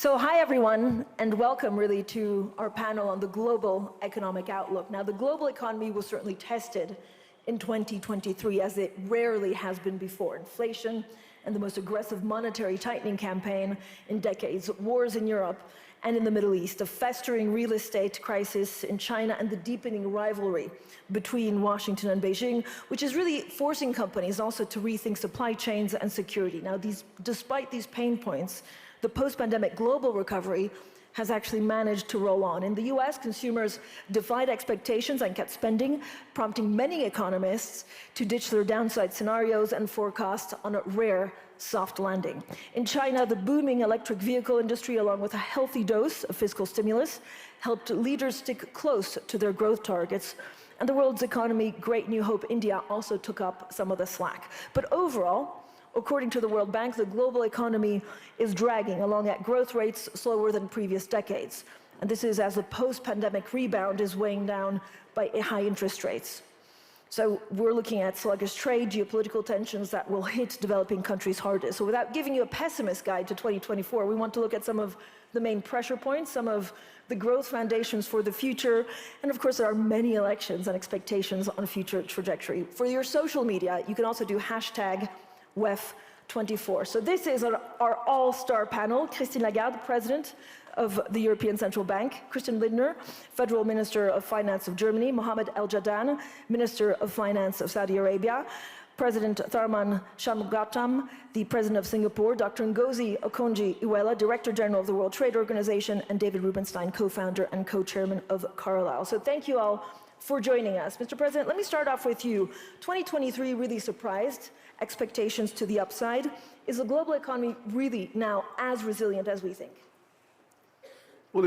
So hi everyone, and welcome really to our panel on the global economic outlook. Now the global economy was certainly tested in 2023 as it rarely has been before. Inflation and the most aggressive monetary tightening campaign in decades, wars in Europe and in the Middle East, a festering real estate crisis in China, and the deepening rivalry between Washington and Beijing, which is really forcing companies also to rethink supply chains and security. Now despite these pain points, the post-pandemic global recovery has actually managed to roll on. In the US, consumers defied expectations and kept spending, prompting many economists to ditch their downside scenarios and forecast on a rare soft landing. In China, the booming electric vehicle industry, along with a healthy dose of fiscal stimulus, helped leaders stick close to their growth targets. And the world's economy, Great New Hope India, also took up some of the slack. But overall, according to the World Bank, the global economy is dragging along at growth rates slower than previous decades. And this is as the post-pandemic rebound is weighing down by high interest rates. So we're looking at sluggish trade, geopolitical tensions that will hit developing countries hardest. So without giving you a pessimist guide to 2024, we want to look at some of the main pressure points, some of the growth foundations for the future. And of course, there are many elections and expectations on future trajectory. For your social media, you can also do hashtag WEF24. So this is our all-star panel: Christine Lagarde, President of the European Central Bank; Christian Lindner, Federal Minister of Finance of Germany; Mohammed El Jaddan, Minister of Finance of Saudi Arabia; President Tharman Shanmugatam, the President of Singapore; Dr. Ngozi Okonjo-Iweala, Director General of the World Trade Organization; and David Rubenstein, co-founder and co-chairman of Carlyle. So thank you all for joining us. Mr. President, let me start off with you. 2023 really surprised expectations to the upside. Is the global economy really now as resilient as we think? Well,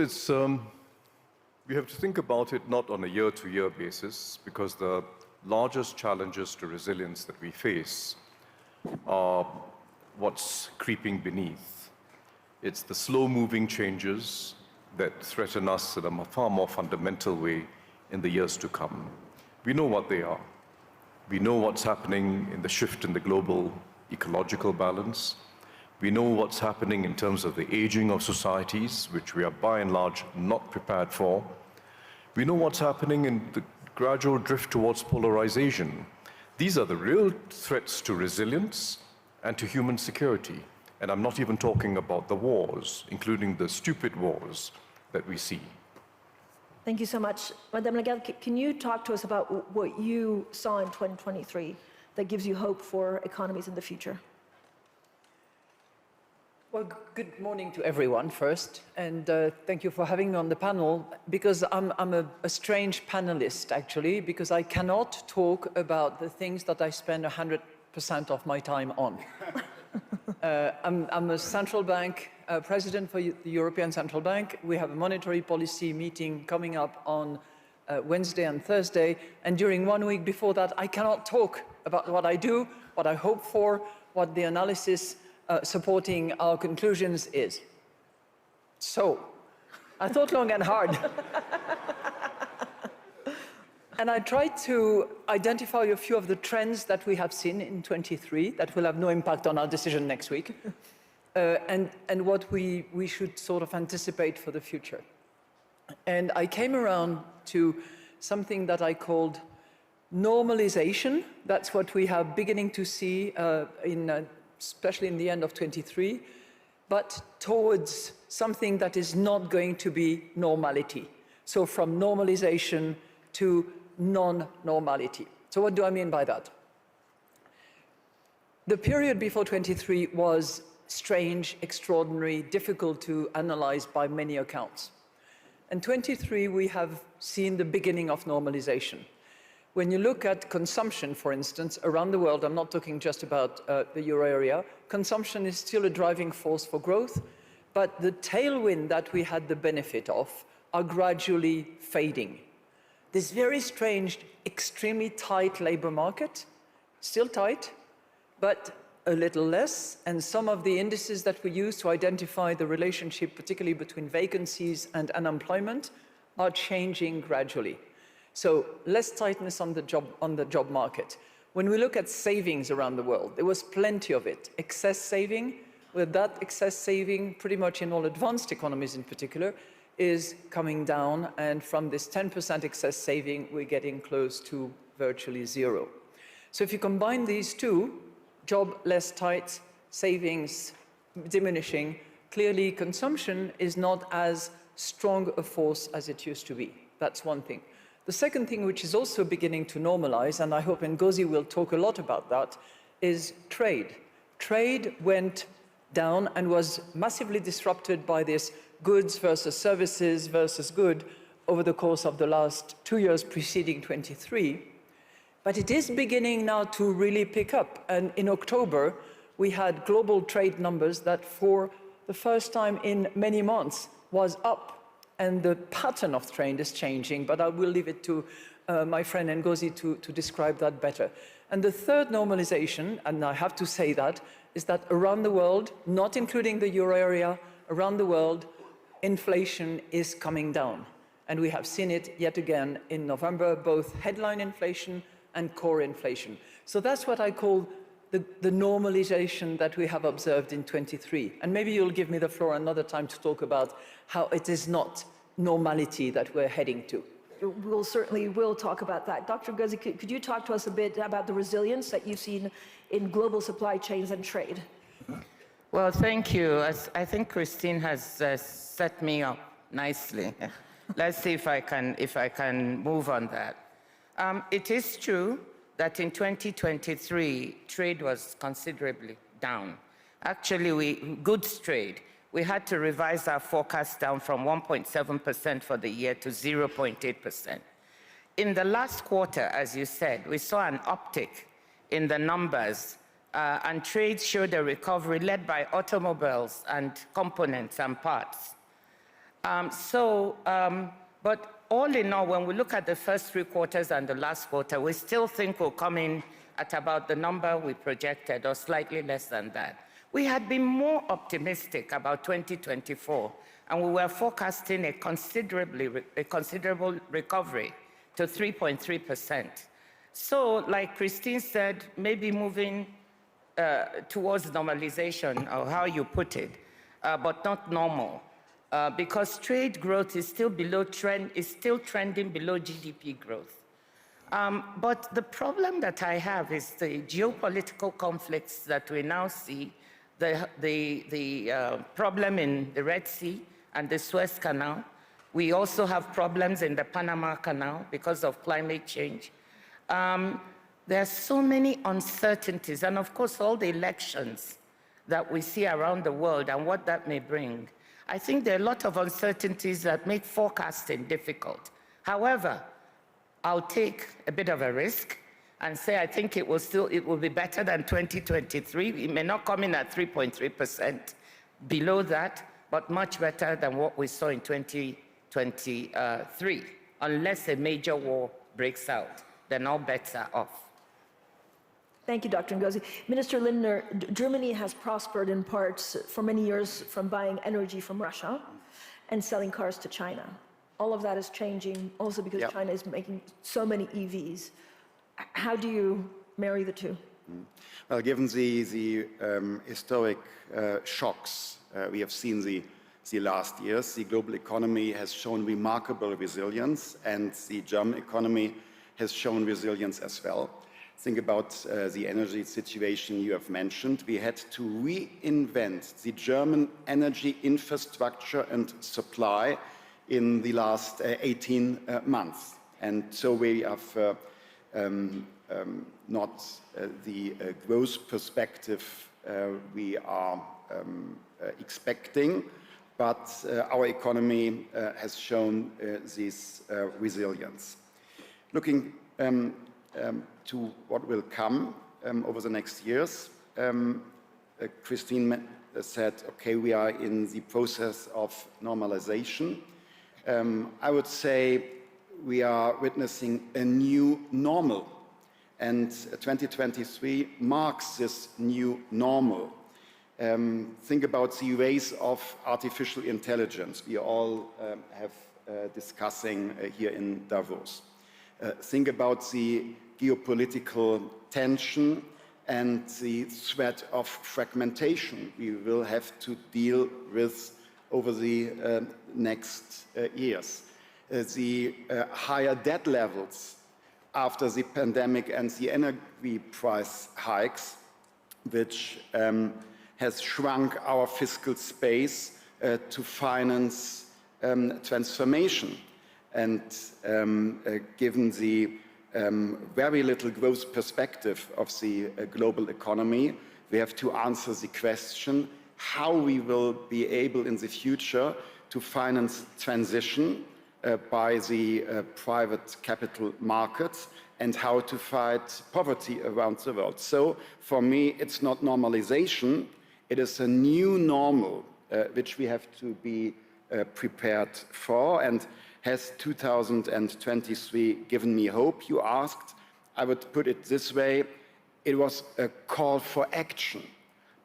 we have to think about it not on a year-to-year basis, because the largest challenges to resilience that we face are what's creeping beneath. It's the slow-moving changes that threaten us in a far more fundamental way in the years to come. We know what they are. We know what's happening in the shift in the global ecological balance. We know what's happening in terms of the aging of societies, which we are by and large not prepared for. We know what's happening in the gradual drift towards polarization. These are the real threats to resilience and to human security. And I'm not even talking about the wars, including the stupid wars that we see. Thank you so much. Madame Lagarde, can you talk to us about what you saw in 2023 that gives you hope for economies in the future? Well, good morning to everyone first, and thank you for having me on the panel, because I'm a strange panelist, actually, because I cannot talk about the things that I spend 100% of my time on. I'm a central bank president for the European Central Bank. We have a monetary policy meeting coming up on Wednesday and Thursday, and during 1 week before that, I cannot talk about what I do, what I hope for, what the analysis supporting our conclusions is. So, I thought long and hard. And I tried to identify a few of the trends that we have seen in 23 that will have no impact on our decision next week, and what we should sort of anticipate for the future. And I came around to something that I called normalization. That's what we are beginning to see, especially in the end of 23, but towards something that is not going to be normality. So from normalization to non-normality. So what do I mean by that? The period before 23 was strange, extraordinary, difficult to analyze by many accounts. In 23, we have seen the beginning of normalization. When you look at consumption, for instance, around the world, I'm not talking just about the euro area, consumption is still a driving force for growth, but the tailwind that we had the benefit of are gradually fading. This very strange, extremely tight labor market, still tight, but a little less, and some of the indices that we use to identify the relationship, particularly between vacancies and unemployment, are changing gradually. So less tightness on the job market. When we look at savings around the world, there was plenty of it. Excess saving, where that excess saving, pretty much in all advanced economies in particular, is coming down, and from this 10% excess saving, we're getting close to virtually zero. So if you combine these two, job less tight, savings diminishing, clearly consumption is not as strong a force as it used to be. That's one thing. The second thing, which is also beginning to normalize, and I hope Ngozi will talk a lot about that, is trade. Trade went down and was massively disrupted by this goods versus services versus good over the course of the last 2 years preceding 23. But it is beginning now to really pick up. And in October, we had global trade numbers that for the first time in many months was up. And the pattern of trade is changing, but I will leave it to my friend Ngozi to describe that better. And the third normalization, and I have to say that, is that around the world, not including the euro area, around the world, inflation is coming down. And we have seen it yet again in November, both headline inflation and core inflation. So that's what I call the normalization that we have observed in 23. And maybe you'll give me the floor another time to talk about how it is not normality that we're heading to. We'll certainly will talk about that. Dr. Ngozi, could you talk to us a bit about the resilience that you've seen in global supply chains and trade? Well, thank you. I think Christine has set me up nicely. Let's see if I can move on that. It is true that in 2023, trade was considerably down. Actually, goods trade, we had to revise our forecast down from 1.7% for the year to 0.8%. In the last quarter, as you said, we saw an uptick in the numbers, and trade showed a recovery led by automobiles and components and parts. But all in all, when we look at the first 3 quarters and the last quarter, we still think we'll come in at about the number we projected, or slightly less than that. We had been more optimistic about 2024, and we were forecasting a considerable recovery to 3.3%. So, like Christine said, maybe moving towards normalization, or how you put it, but not normal. Because trade growth is still below trend, is still trending below GDP growth. But the problem that I have is the geopolitical conflicts that we now see, the problem in the Red Sea and the Suez Canal. We also have problems in the Panama Canal because of climate change. There are so many uncertainties, and of course, all the elections that we see around the world and what that may bring. I think there are a lot of uncertainties that make forecasting difficult. However, I'll take a bit of a risk and say I think it will be better than 2023. It may not come in at 3.3%, below that, but much better than what we saw in 2023, unless a major war breaks out. Then all bets are off. Thank you, Dr. Ngozi. Minister Lindner, Germany has prospered in parts for many years from buying energy from Russia and selling cars to China. All of that is changing also because China is making so many EVs. How do you marry the two? Well, given the historic shocks we have seen the last years, the global economy has shown remarkable resilience, and the German economy has shown resilience as well. Think about the energy situation you have mentioned. We had to reinvent the German energy infrastructure and supply in the last 18 months. And so we have not the growth perspective we are expecting, but our economy has shown this resilience. Looking to what will come over the next years, Christine said, okay, we are in the process of normalization. I would say we are witnessing a new normal, and 2023 marks this new normal. Think about the rise of artificial intelligence we all have discussing here in Davos. Think about the geopolitical tension and the threat of fragmentation we will have to deal with over the next years. The higher debt levels after the pandemic and the energy price hikes, which has shrunk our fiscal space to finance transformation. And given the very little growth perspective of the global economy, we have to answer the question how we will be able in the future to finance transition by the private capital markets and how to fight poverty around the world. So for me, it's not normalization, it is a new normal which we have to be prepared for. And has 2023 given me hope, you asked? I would put it this way, it was a call for action,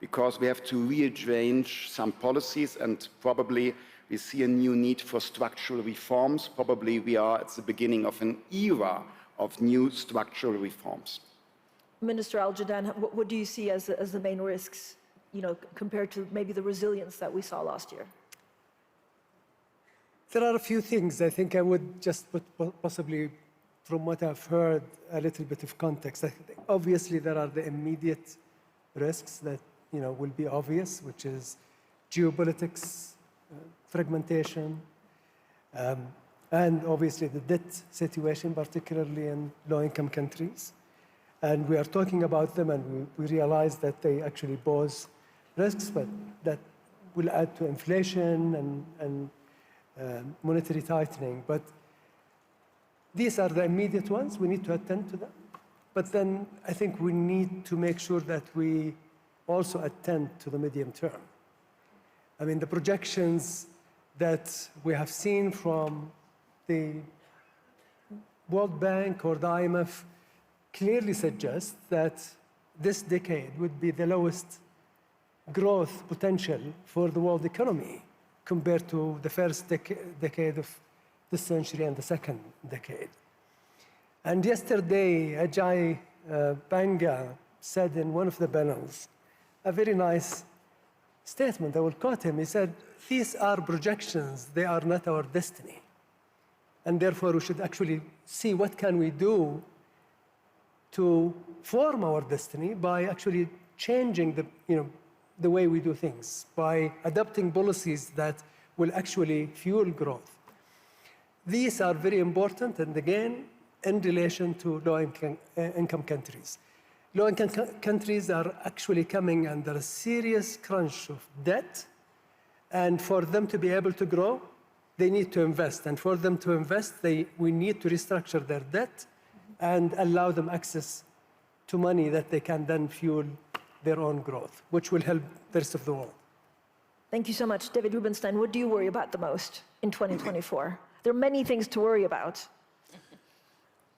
because we have to rearrange some policies, and probably we see a new need for structural reforms. Probably we are at the beginning of an era of new structural reforms. Minister Al-Jadaan, what do you see as the main risks, compared to maybe the resilience that we saw last year? There are a few things. I think I would just put possibly, from what I've heard, a little bit of context. I think obviously, there are the immediate risks that will be obvious, which is geopolitics, fragmentation, and obviously the debt situation, particularly in low-income countries. And we are talking about them, and we realize that they actually pose risks, but that will add to inflation and monetary tightening. But these are the immediate ones. We need to attend to them. But then I think we need to make sure that we also attend to the medium term. I mean, the projections that we have seen from the World Bank or the IMF clearly suggest that this decade would be the lowest growth potential for the world economy compared to the first decade of this century and the second decade. And yesterday, Ajay Banga said in one of the panels a very nice statement. I will quote him. He said, "These are projections, they are not our destiny. And therefore, we should actually see what can we do to form our destiny by actually changing the way we do things, by adopting policies that will actually fuel growth." These are very important, and again, in relation to low-income countries. Low-income countries are actually coming under a serious crunch of debt, and for them to be able to grow, they need to invest. And for them to invest, we need to restructure their debt and allow them access to money that they can then fuel their own growth, which will help the rest of the world. Thank you so much. David Rubenstein, what do you worry about the most in 2024? There are many things to worry about.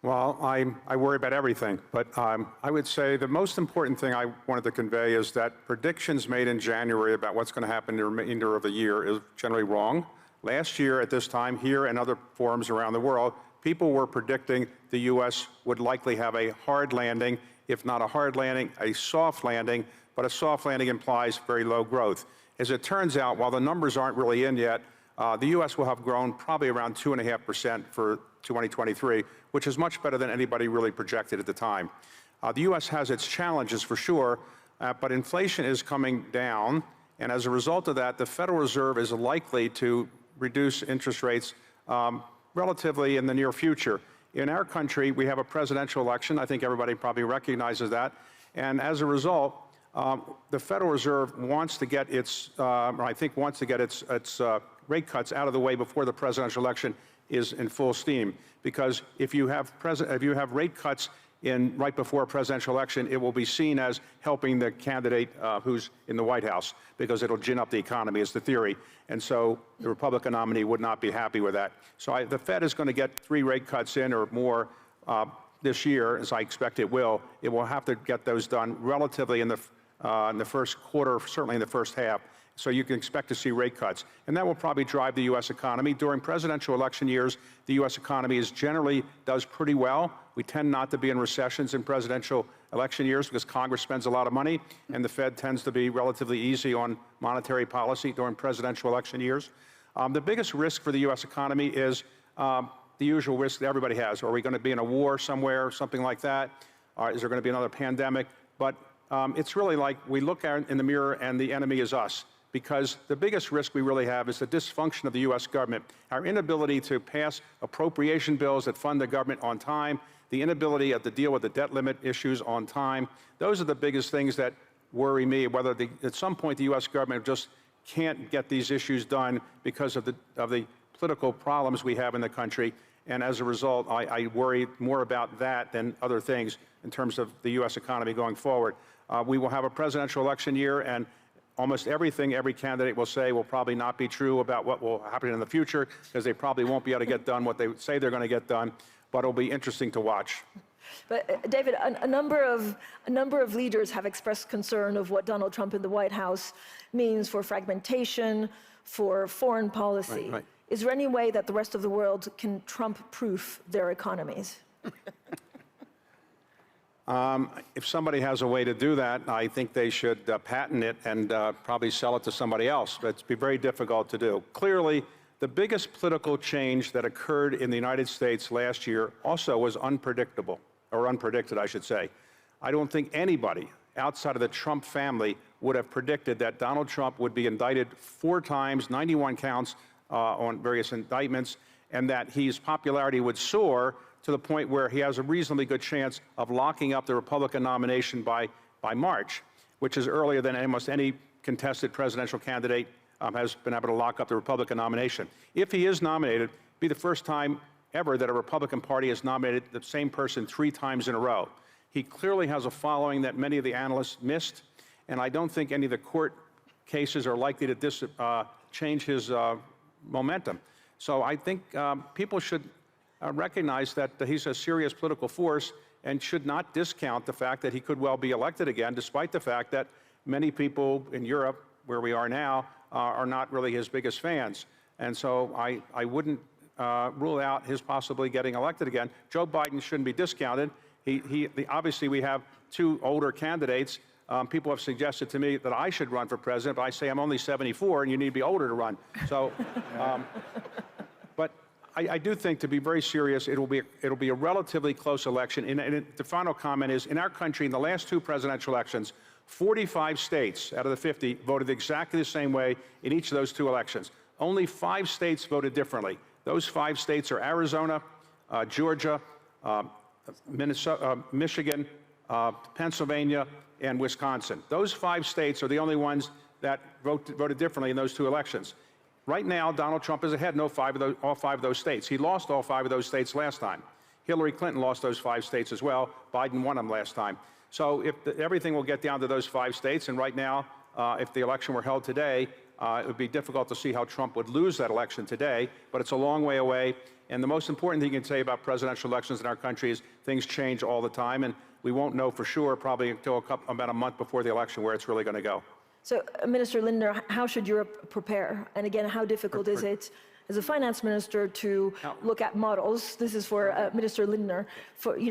Well, I worry about everything, but I would say the most important thing I wanted to convey is that predictions made in January about what's going to happen in the remainder of the year is generally wrong. Last year at this time, here and other forums around the world, people were predicting the U.S. would likely have a hard landing, if not a hard landing, a soft landing, but a soft landing implies very low growth. As it turns out, while the numbers aren't really in yet, the U.S. will have grown probably around 2.5% for 2023, which is much better than anybody really projected at the time. The U.S. has its challenges for sure, but inflation is coming down, and as a result of that, the Federal Reserve is likely to reduce interest rates relatively in the near future. In our country, we have a presidential election. I think everybody probably recognizes that. And as a result, the Federal Reserve wants to get its, its rate cuts out of the way before the presidential election is in full steam. Because if you have rate cuts right before a presidential election, it will be seen as helping the candidate who's in the White House, because it'll gin up the economy, is the theory. And so the Republican nominee would not be happy with that. So the Fed is going to get 3 rate cuts in or more this year, as I expect it will. It will have to get those done relatively in the first quarter, certainly in the first half. So you can expect to see rate cuts. And that will probably drive the U.S. economy. During presidential election years, the U.S. economy generally does pretty well. We tend not to be in recessions in presidential election years because Congress spends a lot of money, and the Fed tends to be relatively easy on monetary policy during presidential election years. The biggest risk for the U.S. economy is the usual risk that everybody has. Are we going to be in a war somewhere, something like that? Is there going to be another pandemic? But it's really like we look in the mirror and the enemy is us, because the biggest risk we really have is the dysfunction of the U.S. government, our inability to pass appropriation bills that fund the government on time, the inability to deal with the debt limit issues on time. Those are the biggest things that worry me, whether at some point the U.S. government just can't get these issues done because of the political problems we have in the country. And as a result, I worry more about that than other things in terms of the U.S. economy going forward. We will have a presidential election year, and almost everything every candidate will say will probably not be true about what will happen in the future, because they probably won't be able to get done what they say they're going to get done, but it'll be interesting to watch. But David, a number of leaders have expressed concern of what Donald Trump in the White House means for fragmentation, for foreign policy. Right. Is there any way that the rest of the world can Trump-proof their economies? If somebody has a way to do that, I think they should patent it and probably sell it to somebody else. But it'd be very difficult to do. Clearly, the biggest political change that occurred in the United States last year also was unpredictable, or unpredicted, I should say. I don't think anybody outside of the Trump family would have predicted that Donald Trump would be indicted 4 times, 91 counts on various indictments, and that his popularity would soar to the point where he has a reasonably good chance of locking up the Republican nomination by March, which is earlier than almost any contested presidential candidate has been able to lock up the Republican nomination. If he is nominated, it'll be the first time ever that a Republican Party has nominated the same person 3 times in a row. He clearly has a following that many of the analysts missed, and I don't think any of the court cases are likely to change his momentum. So I think people should recognize that he's a serious political force and should not discount the fact that he could well be elected again, despite the fact that many people in Europe, where we are now, are not really his biggest fans. And so I wouldn't rule out his possibly getting elected again. Joe Biden shouldn't be discounted. Obviously, we have 2 older candidates. People have suggested to me that I should run for president, but I say I'm only 74 and you need to be older to run. So, but I do think, to be very serious, it'll be a relatively close election. And the final comment is, in our country, in the last 2 presidential elections, 45 states out of the 50 voted exactly the same way in each of those 2 elections. Only 5 states voted differently. Those 5 states are Arizona, Georgia, Minnesota, Michigan, Pennsylvania, and Wisconsin. Those 5 states are the only ones that voted differently in those 2 elections. Right now, Donald Trump is ahead in all 5 of those states. He lost all 5 of those states last time. Hillary Clinton lost those 5 states as well. Biden won them last time. So everything will get down to those 5 states, and right now, if the election were held today, it would be difficult to see how Trump would lose that election today, but it's a long way away. And the most important thing you can say about presidential elections in our country is things change all the time, and we won't know for sure probably until about a month before the election where it's really going to go. So, Minister Lindner, how should Europe prepare? And again, how difficult is it as a finance minister to look at models? This is for Minister Lindner.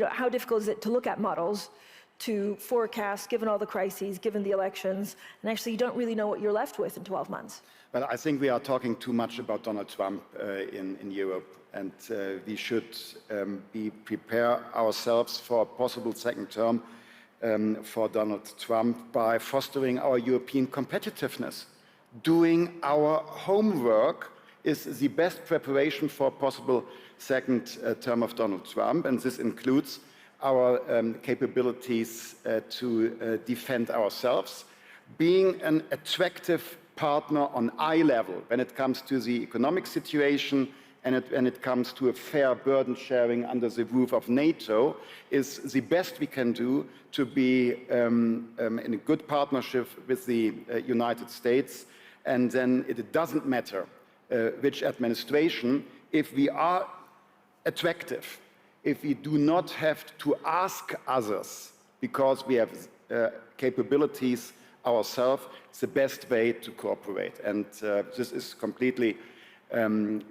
How difficult is it to look at models, to forecast, given all the crises, given the elections, and actually you don't really know what you're left with in 12 months? Well, I think we are talking too much about Donald Trump in Europe, and we should prepare ourselves for a possible second term for Donald Trump by fostering our European competitiveness. Doing our homework is the best preparation for a possible second term of Donald Trump, and this includes our capabilities to defend ourselves, being an attractive partner on eye level when it comes to the economic situation and when it comes to a fair burden sharing under the roof of NATO is the best we can do to be in a good partnership with the United States. And then it doesn't matter which administration, if we are attractive, if we do not have to ask others because we have capabilities ourselves, it's the best way to cooperate. And this is completely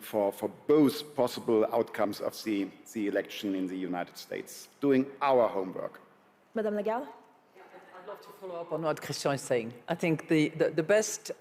for both possible outcomes of the election in the United States, doing our homework. Madame Lagarde? I'd love to follow up on what Christian is saying. I think the best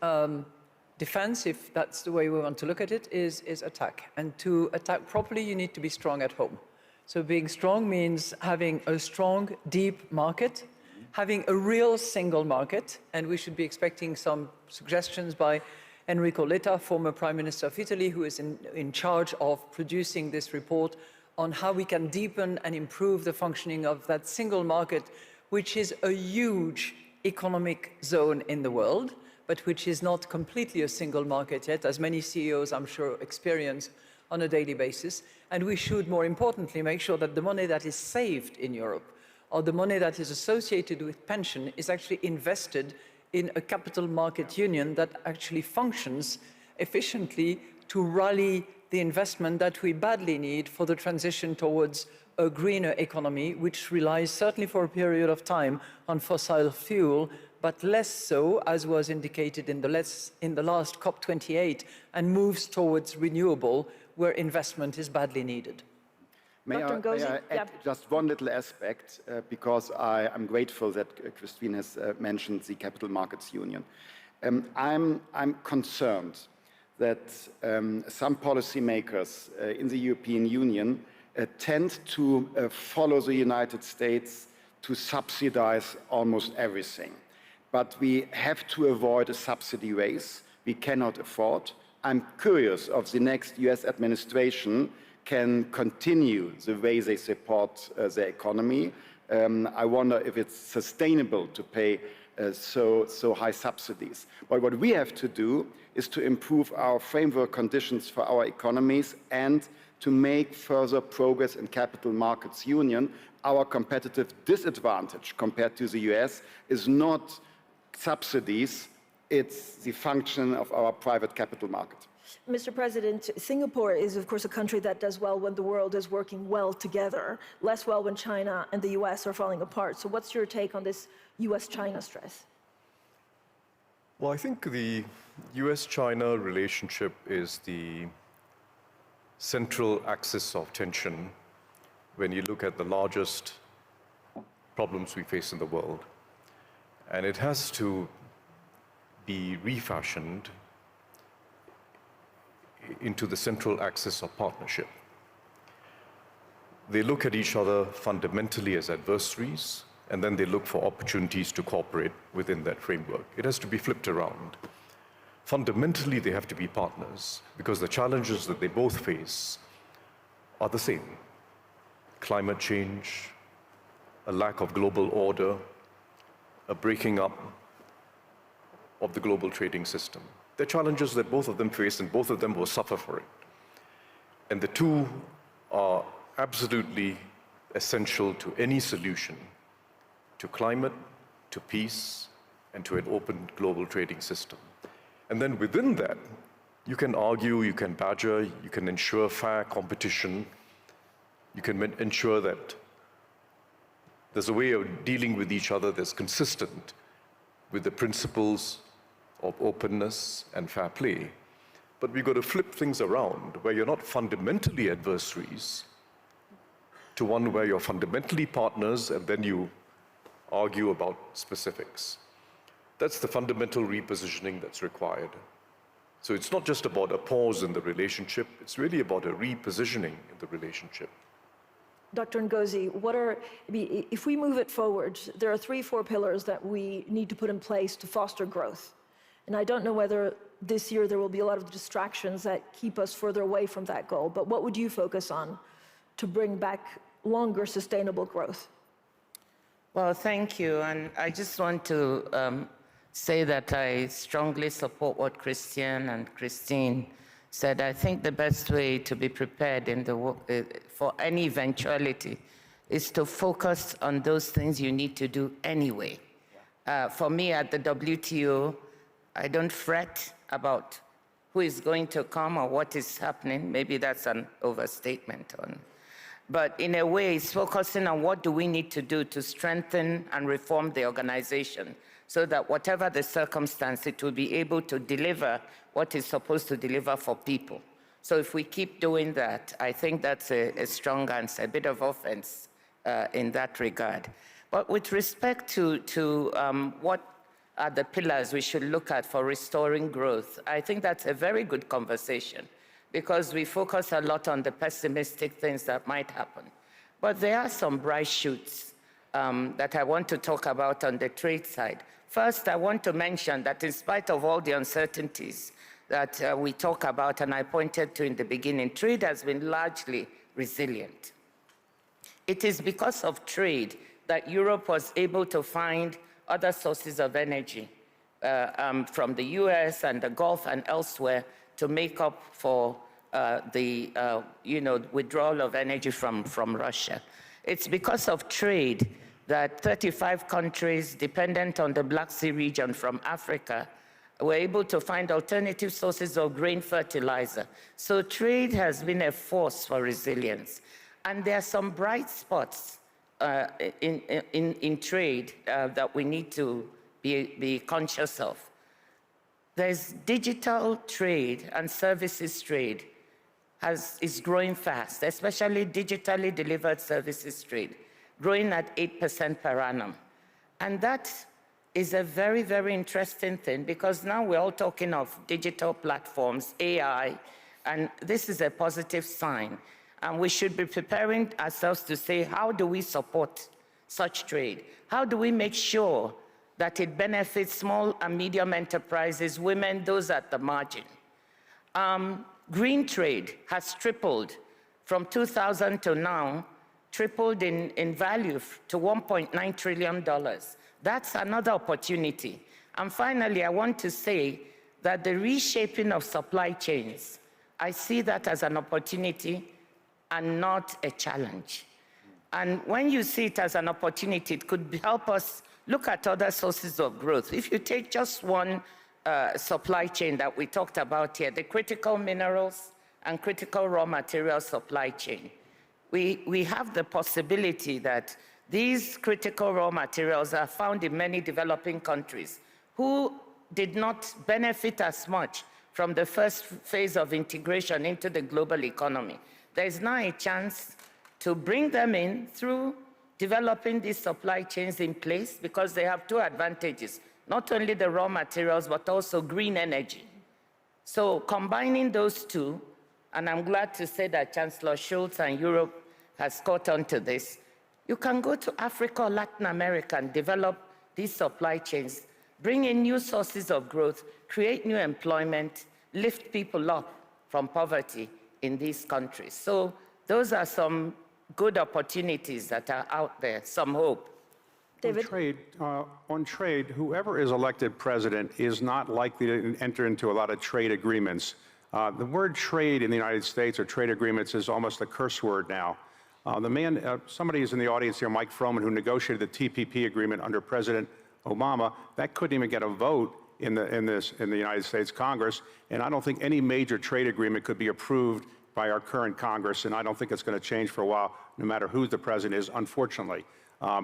defense, if that's the way we want to look at it, is attack. And to attack properly, you need to be strong at home. So being strong means having a strong, deep market, having a real single market, and we should be expecting some suggestions by Enrico Letta, former Prime Minister of Italy, who is in charge of producing this report on how we can deepen and improve the functioning of that single market, which is a huge economic zone in the world, but which is not completely a single market yet, as many CEOs, I'm sure, experience on a daily basis. And we should, more importantly, make sure that the money that is saved in Europe, or the money that is associated with pension, is actually invested in a capital market union that actually functions efficiently to rally the investment that we badly need for the transition towards a greener economy, which relies certainly for a period of time on fossil fuel, but less so, as was indicated in the last COP28, and moves towards renewable, where investment is badly needed. May I add just one little aspect, because I'm grateful that Christine has mentioned the Capital Markets Union. I'm concerned that some policymakers in the European Union tend to follow the United States to subsidize almost everything. But we have to avoid a subsidy race we cannot afford. I'm curious of the next US administration can continue the way they support their economy. I wonder if it's sustainable to pay so high subsidies. But what we have to do is to improve our framework conditions for our economies and to make further progress in capital markets union. Our competitive disadvantage compared to the US is not subsidies, it's the function of our private capital market. Mr. President, Singapore is, of course, a country that does well when the world is working well together, less well when China and the US are falling apart. So what's your take on this US-China stress? Well, I think the US-China relationship is the central axis of tension when you look at the largest problems we face in the world. And it has to be refashioned into the central axis of partnership. They look at each other fundamentally as adversaries, and then they look for opportunities to cooperate within that framework. It has to be flipped around. Fundamentally, they have to be partners because the challenges that they both face are the same. Climate change, a lack of global order, a breaking up of the global trading system. They're challenges that both of them face, and both of them will suffer for it. And the two are absolutely essential to any solution, to climate, to peace, and to an open global trading system. And then within that, you can argue, you can badger, you can ensure fair competition, you can ensure that there's a way of dealing with each other that's consistent with the principles of openness and fair play. But we've got to flip things around where you're not fundamentally adversaries to one where you're fundamentally partners and then you argue about specifics. That's the fundamental repositioning that's required. So it's not just about a pause in the relationship, it's really about a repositioning in the relationship. Dr. Ngozi, if we move it forward, there are 3-4 pillars that we need to put in place to foster growth. And I don't know whether this year there will be a lot of distractions that keep us further away from that goal, but what would you focus on to bring back longer sustainable growth? Well, thank you. And I just want to say that I strongly support what Christian and Christine said. I think the best way to be prepared for any eventuality is to focus on those things you need to do anyway. For me at the WTO, I don't fret about who is going to come or what is happening. Maybe that's an overstatement. But in a way, it's focusing on what do we need to do to strengthen and reform the organization so that whatever the circumstance, it will be able to deliver what it's supposed to deliver for people. So if we keep doing that, I think that's a strong answer, a bit of offense in that regard. But with respect to what are the pillars we should look at for restoring growth, I think that's a very good conversation, because we focus a lot on the pessimistic things that might happen. But there are some bright shoots that I want to talk about on the trade side. First, I want to mention that in spite of all the uncertainties that we talk about, and I pointed to in the beginning, trade has been largely resilient. It is because of trade that Europe was able to find other sources of energy from the US and the Gulf and elsewhere to make up for the withdrawal of energy from Russia. It's because of trade that 35 countries dependent on the Black Sea region from Africa were able to find alternative sources of grain fertilizer. So trade has been a force for resilience. And there are some bright spots in trade that we need to be conscious of. There's digital trade and services trade is growing fast, especially digitally delivered services trade, growing at 8% per annum. And that is a very, very interesting thing, because now we're all talking of digital platforms, AI, and this is a positive sign. And we should be preparing ourselves to say, how do we support such trade? How do we make sure that it benefits small and medium enterprises, women, those at the margin? Green trade has tripled from 2000 to now, tripled in value to $1.9 trillion. That's another opportunity. And finally, I want to say that the reshaping of supply chains, I see that as an opportunity and not a challenge. And when you see it as an opportunity, it could help us look at other sources of growth. If you take just one supply chain that we talked about here, the critical minerals and critical raw material supply chain, we have the possibility that these critical raw materials are found in many developing countries who did not benefit as much from the first phase of integration into the global economy. There is now a chance to bring them in through developing these supply chains in place, because they have two advantages, not only the raw materials, but also green energy. So combining those two, and I'm glad to say that Chancellor Schulz and Europe has caught on to this, you can go to Africa or Latin America and develop these supply chains, bring in new sources of growth, create new employment, lift people up from poverty in these countries. So those are some good opportunities that are out there, some hope. David? On trade, whoever is elected president is not likely to enter into a lot of trade agreements. The word trade in the United States, or trade agreements, is almost a curse word now. Somebody is in the audience here, Mike Froman, who negotiated the TPP agreement under President Obama. That couldn't even get a vote in the United States Congress, and I don't think any major trade agreement could be approved by our current Congress, and I don't think it's going to change for a while, no matter who the president is, unfortunately,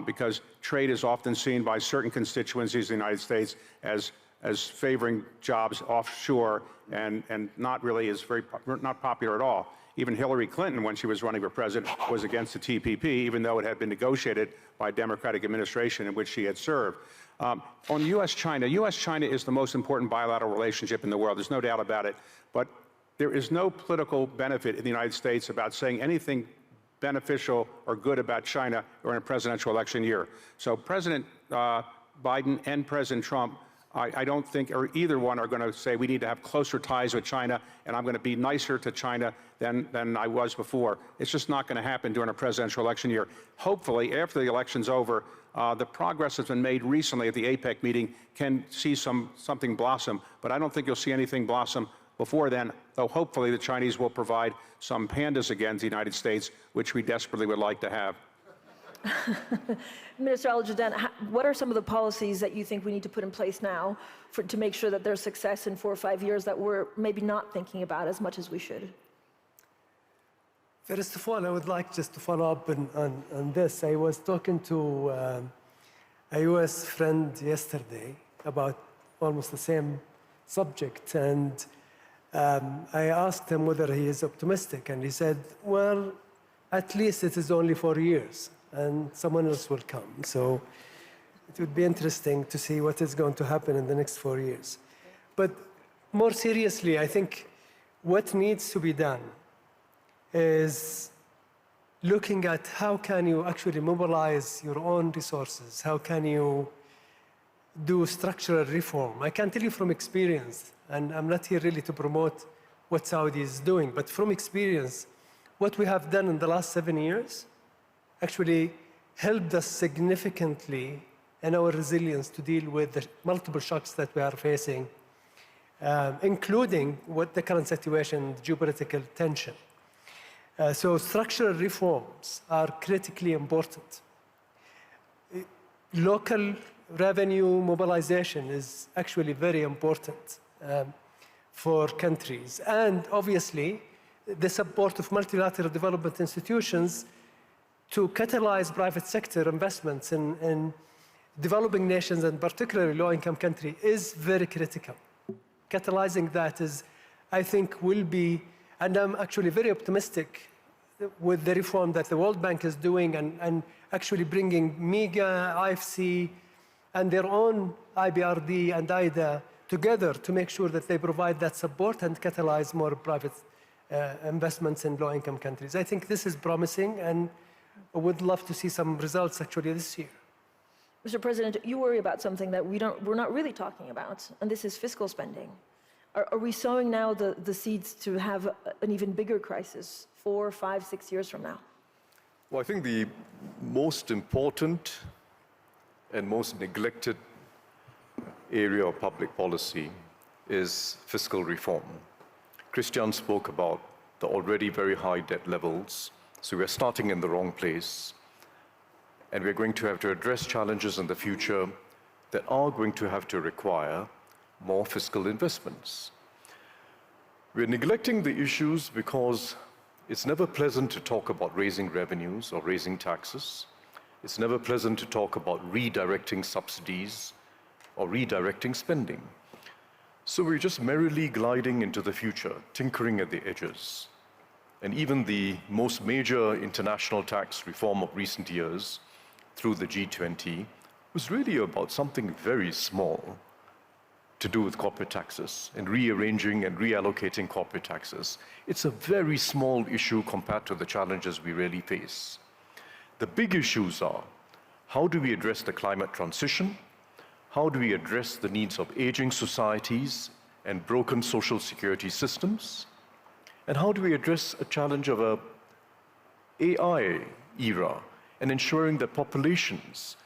because trade is often seen by certain constituencies in the United States as favoring jobs offshore, and not really not popular at all. Even Hillary Clinton, when she was running for president, was against the TPP, even though it had been negotiated by a Democratic administration in which she had served. On U.S.-China, U.S.-China is the most important bilateral relationship in the world. There's no doubt about it. But there is no political benefit in the United States about saying anything beneficial or good about China during a presidential election year. So President Biden and President Trump, I don't think, or either one, are going to say we need to have closer ties with China, and I'm going to be nicer to China than I was before. It's just not going to happen during a presidential election year. Hopefully, after the election's over, the progress that's been made recently at the APEC meeting can see something blossom, but I don't think you'll see anything blossom before then, though hopefully the Chinese will provide some pandas again to the United States, which we desperately would like to have. Minister Al-Jadaan, what are some of the policies that you think we need to put in place now to make sure that there's success in 4 or 5 years that we're maybe not thinking about as much as we should? First of all, I would like just to follow up on this. I was talking to a US friend yesterday about almost the same subject, and I asked him whether he is optimistic, and he said, well, at least it is only 4 years, and someone else will come. So it would be interesting to see what is going to happen in the next 4 years. But more seriously, I think what needs to be done is looking at how can you actually mobilize your own resources? How can you do structural reform? I can tell you from experience, and I'm not here really to promote what Saudi is doing, but from experience, what we have done in the last 7 years actually helped us significantly in our resilience to deal with the multiple shocks that we are facing, including what the current situation, geopolitical tension. So structural reforms are critically important. Local revenue mobilization is actually very important for countries. And obviously, the support of multilateral development institutions to catalyze private sector investments in developing nations, and particularly low-income countries, is very critical. Catalyzing that is, I think, will be, and I'm actually very optimistic with the reform that the World Bank is doing, and actually bringing MEGA, IFC, and their own IBRD and IDA together to make sure that they provide that support and catalyze more private investments in low-income countries. I think this is promising, and I would love to see some results actually this year. Mr. President, you worry about something that we're not really talking about, and this is fiscal spending. Are we sowing now the seeds to have an even bigger crisis 4, 5, 6 years from now? Well, I think the most important and most neglected area of public policy is fiscal reform. Christian spoke about the already very high debt levels, so we're starting in the wrong place, and we're going to have to address challenges in the future that are going to have to require more fiscal investments. We're neglecting the issues because it's never pleasant to talk about raising revenues or raising taxes. It's never pleasant to talk about redirecting subsidies or redirecting spending. So we're just merrily gliding into the future, tinkering at the edges. And even the most major international tax reform of recent years, through the G20, was really about something very small to do with corporate taxes and rearranging and reallocating corporate taxes. It's a very small issue compared to the challenges we really face. The big issues are, how do we address the climate transition? How do we address the needs of aging societies and broken social security systems? And how do we address a challenge of an AI era and ensuring that populations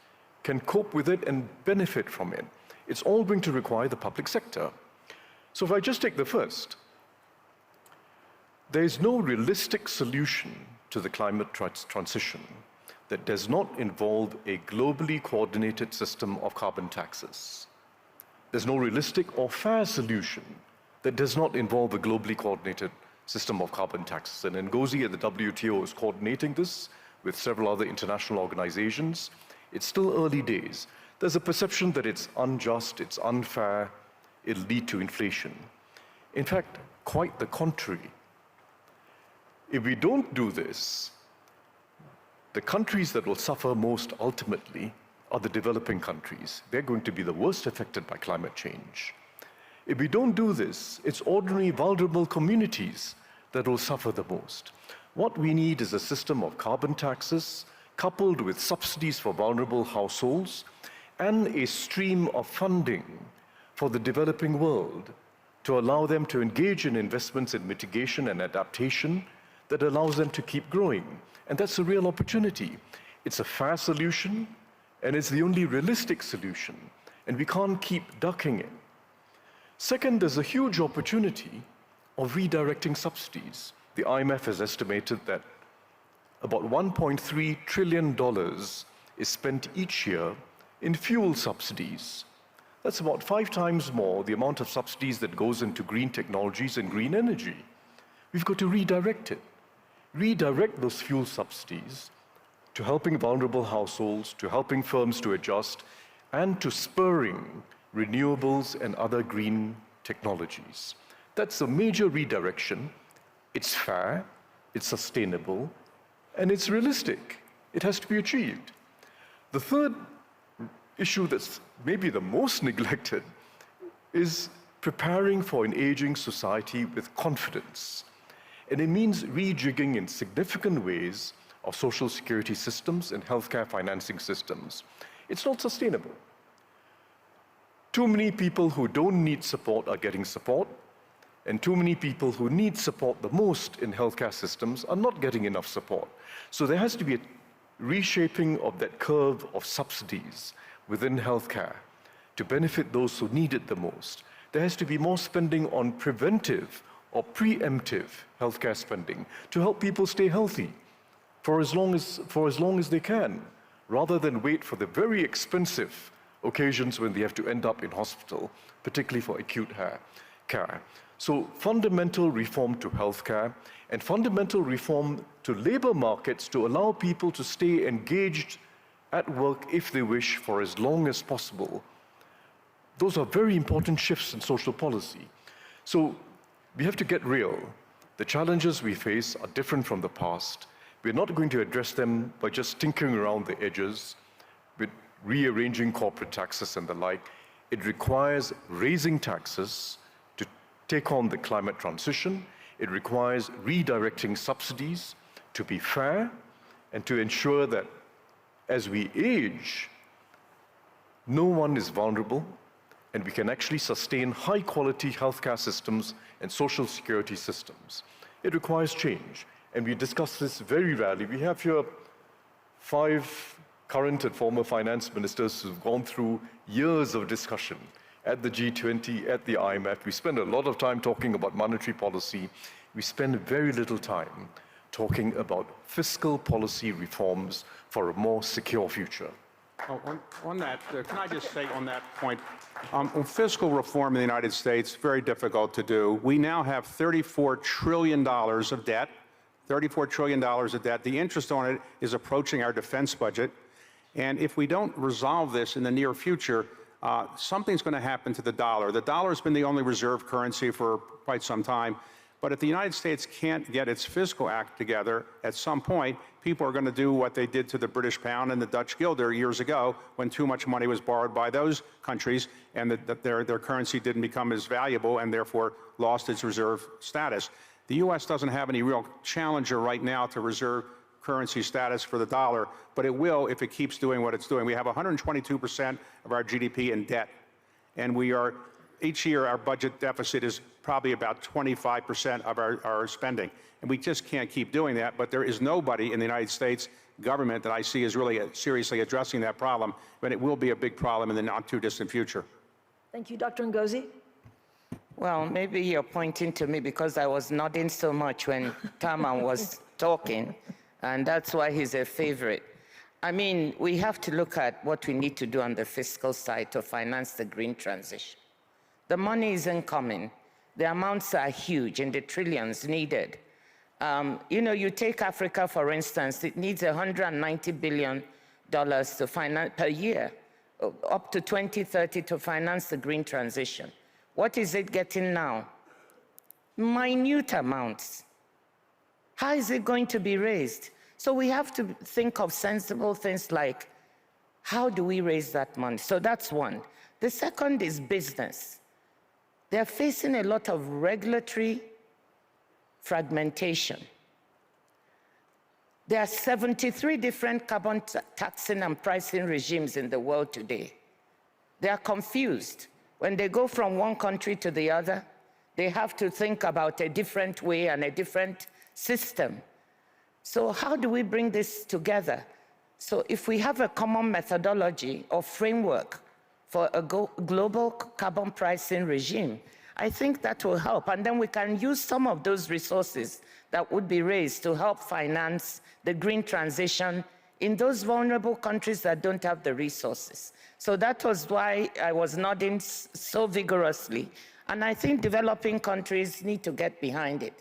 can cope with it and benefit from it? It's all going to require the public sector. So if I just take the first, there is no realistic solution to the climate transition that does not involve a globally coordinated system of carbon taxes. There's no realistic or fair solution that does not involve a globally coordinated system of carbon taxes. And Ngozi at the WTO is coordinating this with several other international organizations. It's still early days. There's a perception that it's unjust, it's unfair, it'll lead to inflation. In fact, quite the contrary. If we don't do this, the countries that will suffer most ultimately are the developing countries. They're going to be the worst affected by climate change. If we don't do this, it's ordinary vulnerable communities that will suffer the most. What we need is a system of carbon taxes coupled with subsidies for vulnerable households and a stream of funding for the developing world to allow them to engage in investments in mitigation and adaptation that allows them to keep growing. And that's a real opportunity. It's a fair solution, and it's the only realistic solution, and we can't keep ducking it. Second, there's a huge opportunity of redirecting subsidies. The IMF has estimated that about $1.3 trillion is spent each year in fuel subsidies. That's about 5 times more the amount of subsidies that goes into green technologies and green energy. We've got to redirect it. Redirect those fuel subsidies to helping vulnerable households, to helping firms to adjust, and to spurring renewables and other green technologies. That's a major redirection. It's fair, it's sustainable, and it's realistic. It has to be achieved. The third issue that's maybe the most neglected is preparing for an aging society with confidence. And it means rejigging in significant ways of social security systems and healthcare financing systems. It's not sustainable. Too many people who don't need support are getting support, and too many people who need support the most in healthcare systems are not getting enough support. So there has to be a reshaping of that curve of subsidies within healthcare to benefit those who need it the most. There has to be more spending on preventive or preemptive healthcare spending to help people stay healthy for as long as they can, rather than wait for the very expensive occasions when they have to end up in hospital, particularly for acute care. So fundamental reform to healthcare and fundamental reform to labor markets to allow people to stay engaged at work if they wish for as long as possible. Those are very important shifts in social policy. So we have to get real. The challenges we face are different from the past. We're not going to address them by just tinkering around the edges with rearranging corporate taxes and the like. It requires raising taxes to take on the climate transition. It requires redirecting subsidies to be fair and to ensure that as we age, no one is vulnerable, and we can actually sustain high-quality healthcare systems and social security systems. It requires change, and we discuss this very rarely. We have here 5 current and former finance ministers who've gone through years of discussion at the G20, at the IMF. We spend a lot of time talking about monetary policy. We spend very little time talking about fiscal policy reforms for a more secure future. Oh, on that, can I just say on that point, fiscal reform in the United States, very difficult to do. We now have $34 trillion of debt, $34 trillion of debt. The interest on it is approaching our defense budget. And if we don't resolve this in the near future, something's going to happen to the dollar. The dollar has been the only reserve currency for quite some time. But if the United States can't get its fiscal act together, at some point, people are going to do what they did to the British pound and the Dutch guilder years ago when too much money was borrowed by those countries and that their currency didn't become as valuable and therefore lost its reserve status. The U.S. doesn't have any real challenger right now to reserve currency status for the dollar, but it will if it keeps doing what it's doing. We have 122% of our GDP in debt, and we are each year our budget deficit is probably about 25% of our spending. And we just can't keep doing that, but there is nobody in the United States government that I see is really seriously addressing that problem, but it will be a big problem in the not too distant future. Thank you, Dr. Ngozi. Well, maybe you're pointing to me because I was nodding so much when Taman was talking, and that's why he's a favorite. I mean, we have to look at what we need to do on the fiscal side to finance the green transition. The money isn't coming. The amounts are huge and the trillions needed. You know, you take Africa, for instance, it needs $190 billion to finance per year, up to 2030 to finance the green transition. What is it getting now? Minute amounts. How is it going to be raised? So we have to think of sensible things like, how do we raise that money? So that's one. The second is business. They're facing a lot of regulatory fragmentation. There are 73 different carbon taxing and pricing regimes in the world today. They are confused. When they go from one country to the other, they have to think about a different way and a different system. So how do we bring this together? So if we have a common methodology or framework for a global carbon pricing regime, I think that will help. And then we can use some of those resources that would be raised to help finance the green transition in those vulnerable countries that don't have the resources. So that was why I was nodding so vigorously. And I think developing countries need to get behind it.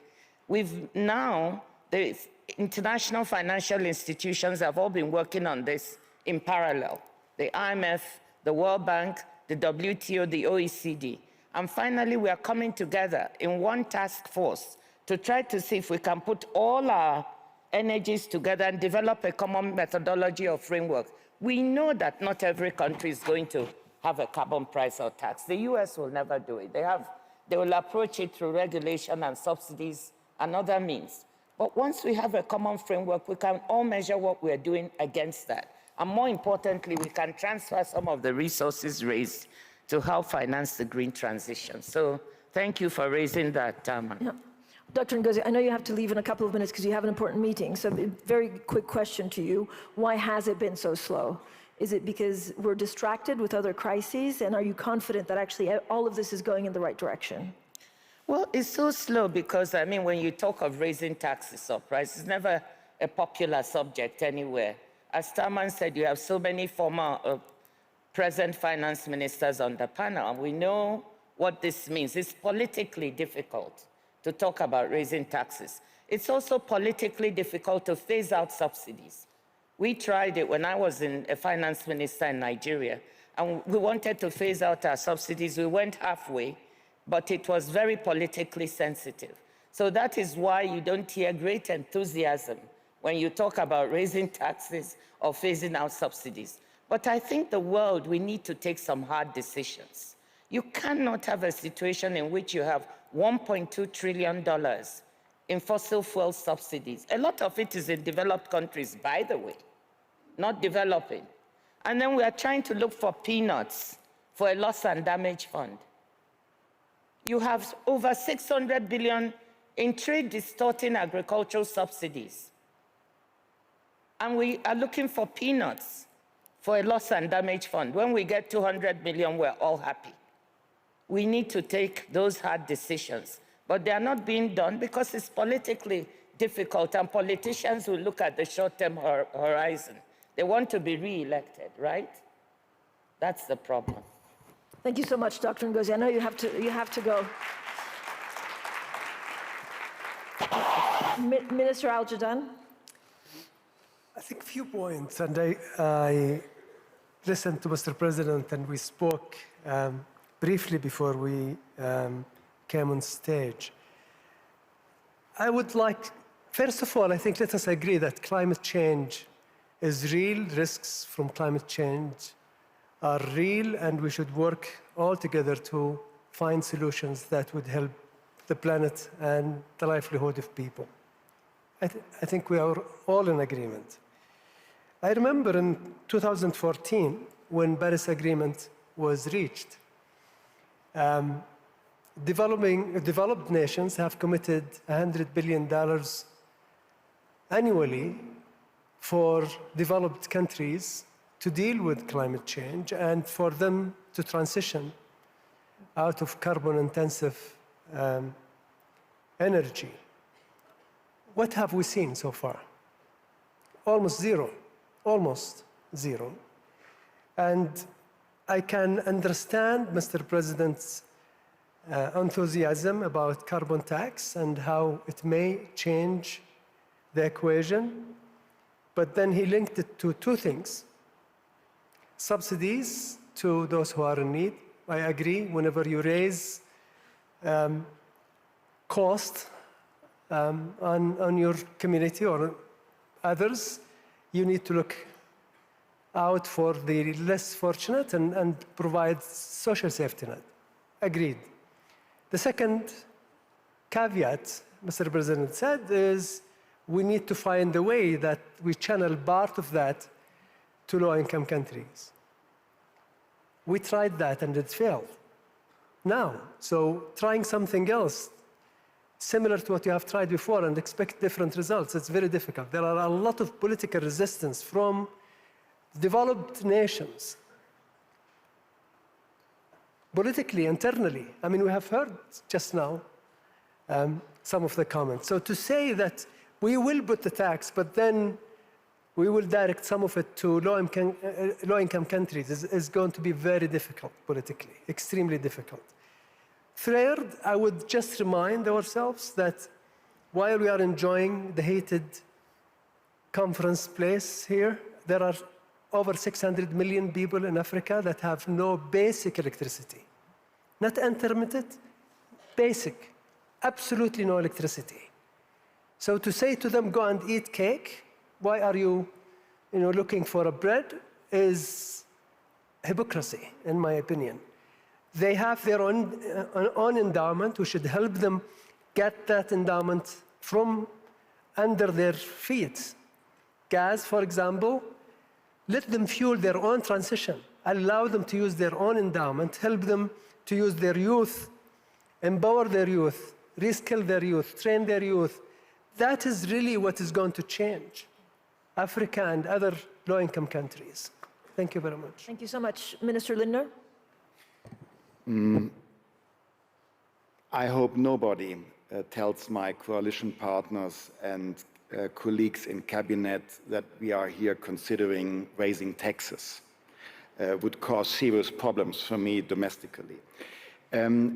We've now, the international financial institutions have all been working on this in parallel. The IMF, the World Bank, the WTO, the OECD. And finally, we are coming together in one task force to try to see if we can put all our energies together and develop a common methodology or framework. We know that not every country is going to have a carbon price or tax. The US will never do it. They will approach it through regulation and subsidies and other means. But once we have a common framework, we can all measure what we're doing against that. And more importantly, we can transfer some of the resources raised to help finance the green transition. So thank you for raising that, Taman. Yeah. Dr. Ngozi, I know you have to leave in a couple of minutes because you have an important meeting. So a very quick question to you. Why has it been so slow? Is it because we're distracted with other crises? And are you confident that actually all of this is going in the right direction? Well, it's so slow because, I mean, when you talk of raising taxes or prices, it's never a popular subject anywhere. As Taman said, you have so many former present finance ministers on the panel, and we know what this means. It's politically difficult to talk about raising taxes. It's also politically difficult to phase out subsidies. We tried it when I was a finance minister in Nigeria, and we wanted to phase out our subsidies. We went halfway, but it was very politically sensitive. So that is why you don't hear great enthusiasm when you talk about raising taxes or phasing out subsidies. But I think the world, we need to take some hard decisions. You cannot have a situation in which you have $1.2 trillion in fossil fuel subsidies. A lot of it is in developed countries, by the way, not developing. And then we are trying to look for peanuts for a loss and damage fund. You have over 600 billion in trade distorting agricultural subsidies. And we are looking for peanuts for a loss and damage fund. When we get 200 million, we're all happy. We need to take those hard decisions, but they are not being done because it's politically difficult, and politicians will look at the short-term horizon. They want to be re-elected, right? That's the problem. Thank you so much, Dr. Ngozi. I know you have to go. Minister Al-Jadaan. I think a few points, and I listened to Mr. President, and we spoke briefly before we came on stage. I would like, first of all, I think let us agree that climate change is real. Risks from climate change are real, and we should work all together to find solutions that would help the planet and the livelihood of people. I think we are all in agreement. I remember in 2014, when Paris Agreement was reached, developed nations have committed $100 billion annually for developed countries to deal with climate change and for them to transition out of carbon-intensive energy. What have we seen so far? Almost zero. Almost zero. And I can understand Mr. President's enthusiasm about carbon tax and how it may change the equation, but then he linked it to two things. Subsidies to those who are in need. I agree, whenever you raise cost on your community or others, you need to look out for the less fortunate and provide social safety net. Agreed. The second caveat, Mr. President said, is we need to find a way that we channel part of that to low-income countries. We tried that and it failed. Now, so trying something else similar to what you have tried before and expect different results, it's very difficult. There are a lot of political resistance from developed nations. Politically, internally, I mean, we have heard just now some of the comments. So to say that we will put the tax, but then we will direct some of it to low-income countries is going to be very difficult politically, extremely difficult. Third, I would just remind ourselves that while we are enjoying the heated conference place here. There are over 600 million people in Africa that have no basic electricity. Not intermittent, basic, absolutely no electricity. So to say to them, go and eat cake, why are you looking for a bread, is hypocrisy, in my opinion. They have their own endowment. We should help them get that endowment from under their feet. Gas, for example, let them fuel their own transition. Allow them to use their own endowment, help them to use their youth, empower their youth, reskill their youth, train their youth. That is really what is going to change Africa and other low-income countries. Thank you very much. Thank you so much. Minister Lindner? I hope nobody tells my coalition partners and colleagues in cabinet that we are here considering raising taxes. Would cause serious problems for me domestically.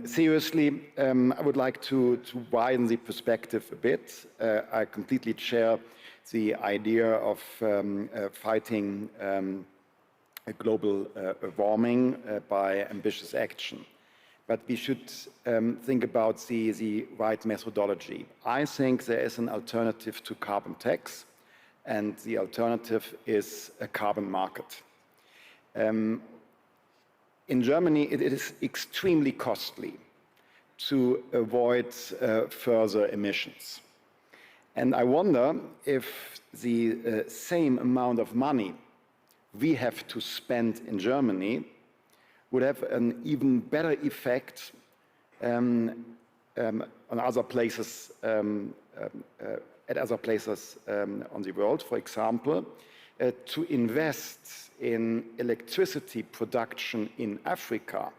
Seriously, I would like to widen the perspective a bit. I completely share the idea of fighting global warming by ambitious action. But we should think about the right methodology. I think there is an alternative to carbon tax, and the alternative is a carbon market. In Germany, it is extremely costly to avoid further emissions. And I wonder if the same amount of money we have to spend in Germany would have an even better effect on other places, at other places on the world. For example, to invest in electricity production in Africa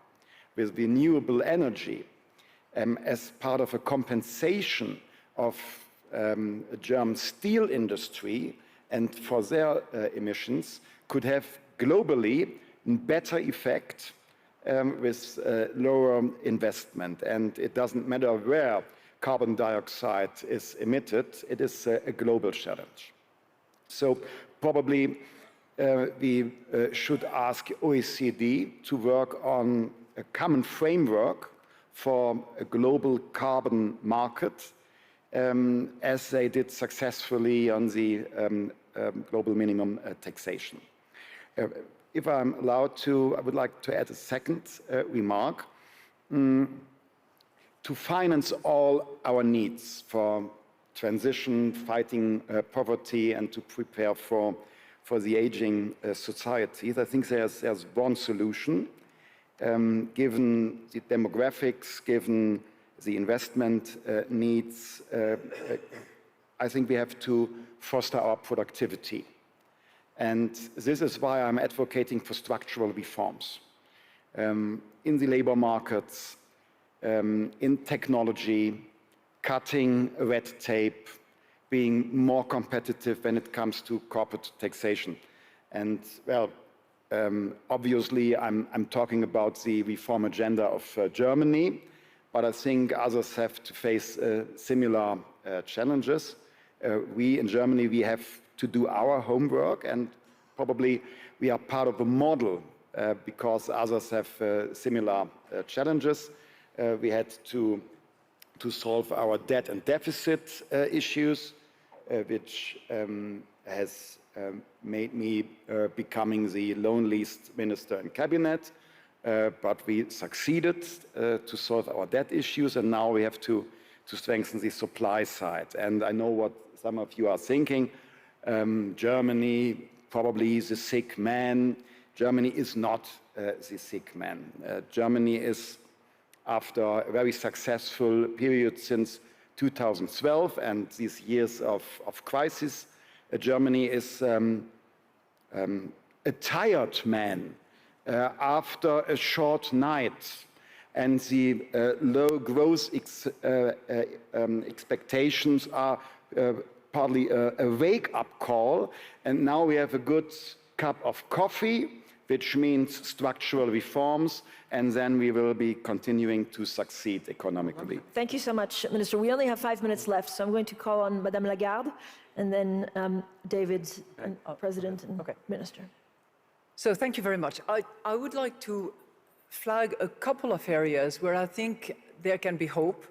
with renewable energy as part of a compensation of a German steel industry and for their emissions could have globally a better effect with lower investment. And it doesn't matter where carbon dioxide is emitted, it is a global challenge. So probably we should ask OECD to work on a common framework for a global carbon market, as they did successfully on the global minimum taxation. If I'm allowed to, I would like to add a second remark. To finance all our needs for transition, fighting poverty, and to prepare for the aging societies, I think there's one solution. Given the demographics, given the investment needs, I think we have to foster our productivity. And this is why I'm advocating for structural reforms in the labor markets, in technology, cutting red tape, being more competitive when it comes to corporate taxation. And well, obviously I'm talking about the reform agenda of Germany, but I think others have to face similar challenges. We in Germany, we have to do our homework, and probably we are part of a model because others have similar challenges. We had to solve our debt and deficit issues, which has made me becoming the loneliest minister in cabinet. But we succeeded to solve our debt issues, and now we have to strengthen the supply side. And I know what some of you are thinking. Germany probably is a sick man. Germany is not the sick man. Germany is, after a very successful period since 2012 and these years of crisis, Germany is a tired man after a short night, and the low growth expectations are partly a wake-up call. And now we have a good cup of coffee which means structural reforms, and then we will be continuing to succeed economically. Thank you so much, Minister. We only have 5 minutes left, so I'm going to call on Madame Lagarde, and then David, President and Minister. So thank you very much. I would like to flag a couple of areas where I think there can be hope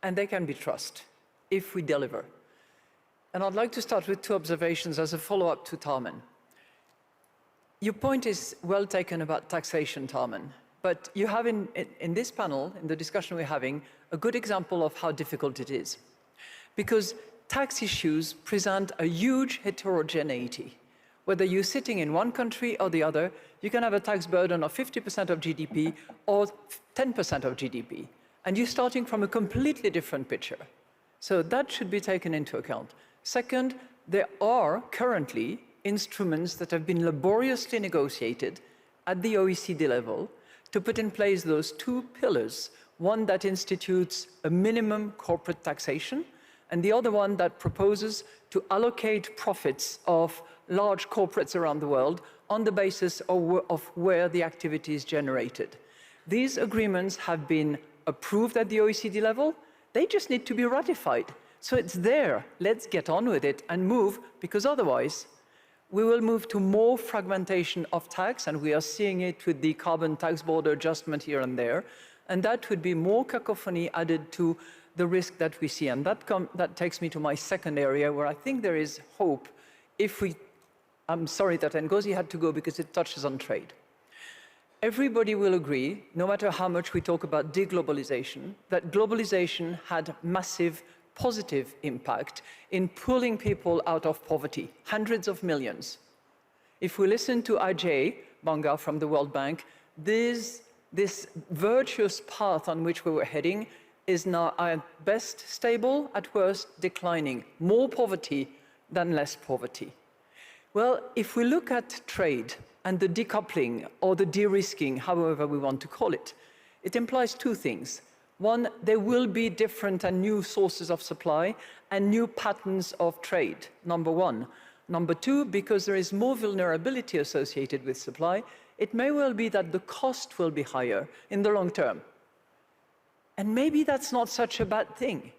and there can be trust if we deliver. And I'd like to start with two observations as a follow-up to Tarman. Your point is well taken about taxation, Tarman, but you have in this panel, in the discussion we're having, a good example of how difficult it is. Because tax issues present a huge heterogeneity. Whether you're sitting in one country or the other, you can have a tax burden of 50% of GDP or 10% of GDP, and you're starting from a completely different picture. So that should be taken into account. Second, there are currently instruments that have been laboriously negotiated at the OECD level to put in place those two pillars, one that institutes a minimum corporate taxation, and the other one that proposes to allocate profits of large corporates around the world on the basis of where the activity is generated. These agreements have been approved at the OECD level. They just need to be ratified. So it's there. Let's get on with it and move, because otherwise we will move to more fragmentation of tax, and we are seeing it with the carbon tax border adjustment here and there. And that would be more cacophony added to the risk that we see. And that takes me to my second area where I think there is hope if we, I'm sorry that Ngozi had to go because it touches on trade. Everybody will agree, no matter how much we talk about deglobalization, that globalization had massive positive impact in pulling people out of poverty, hundreds of millions. If we listen to Ajay Banga from the World Bank, this virtuous path on which we were heading is now at best stable, at worst declining. More poverty than less poverty. Well, if we look at trade and the decoupling or the de-risking, however we want to call it, it implies two things. One, there will be different and new sources of supply and new patterns of trade, number one. Number two, because there is more vulnerability associated with supply, it may well be that the cost will be higher in the long term. And maybe that's not such a bad thing.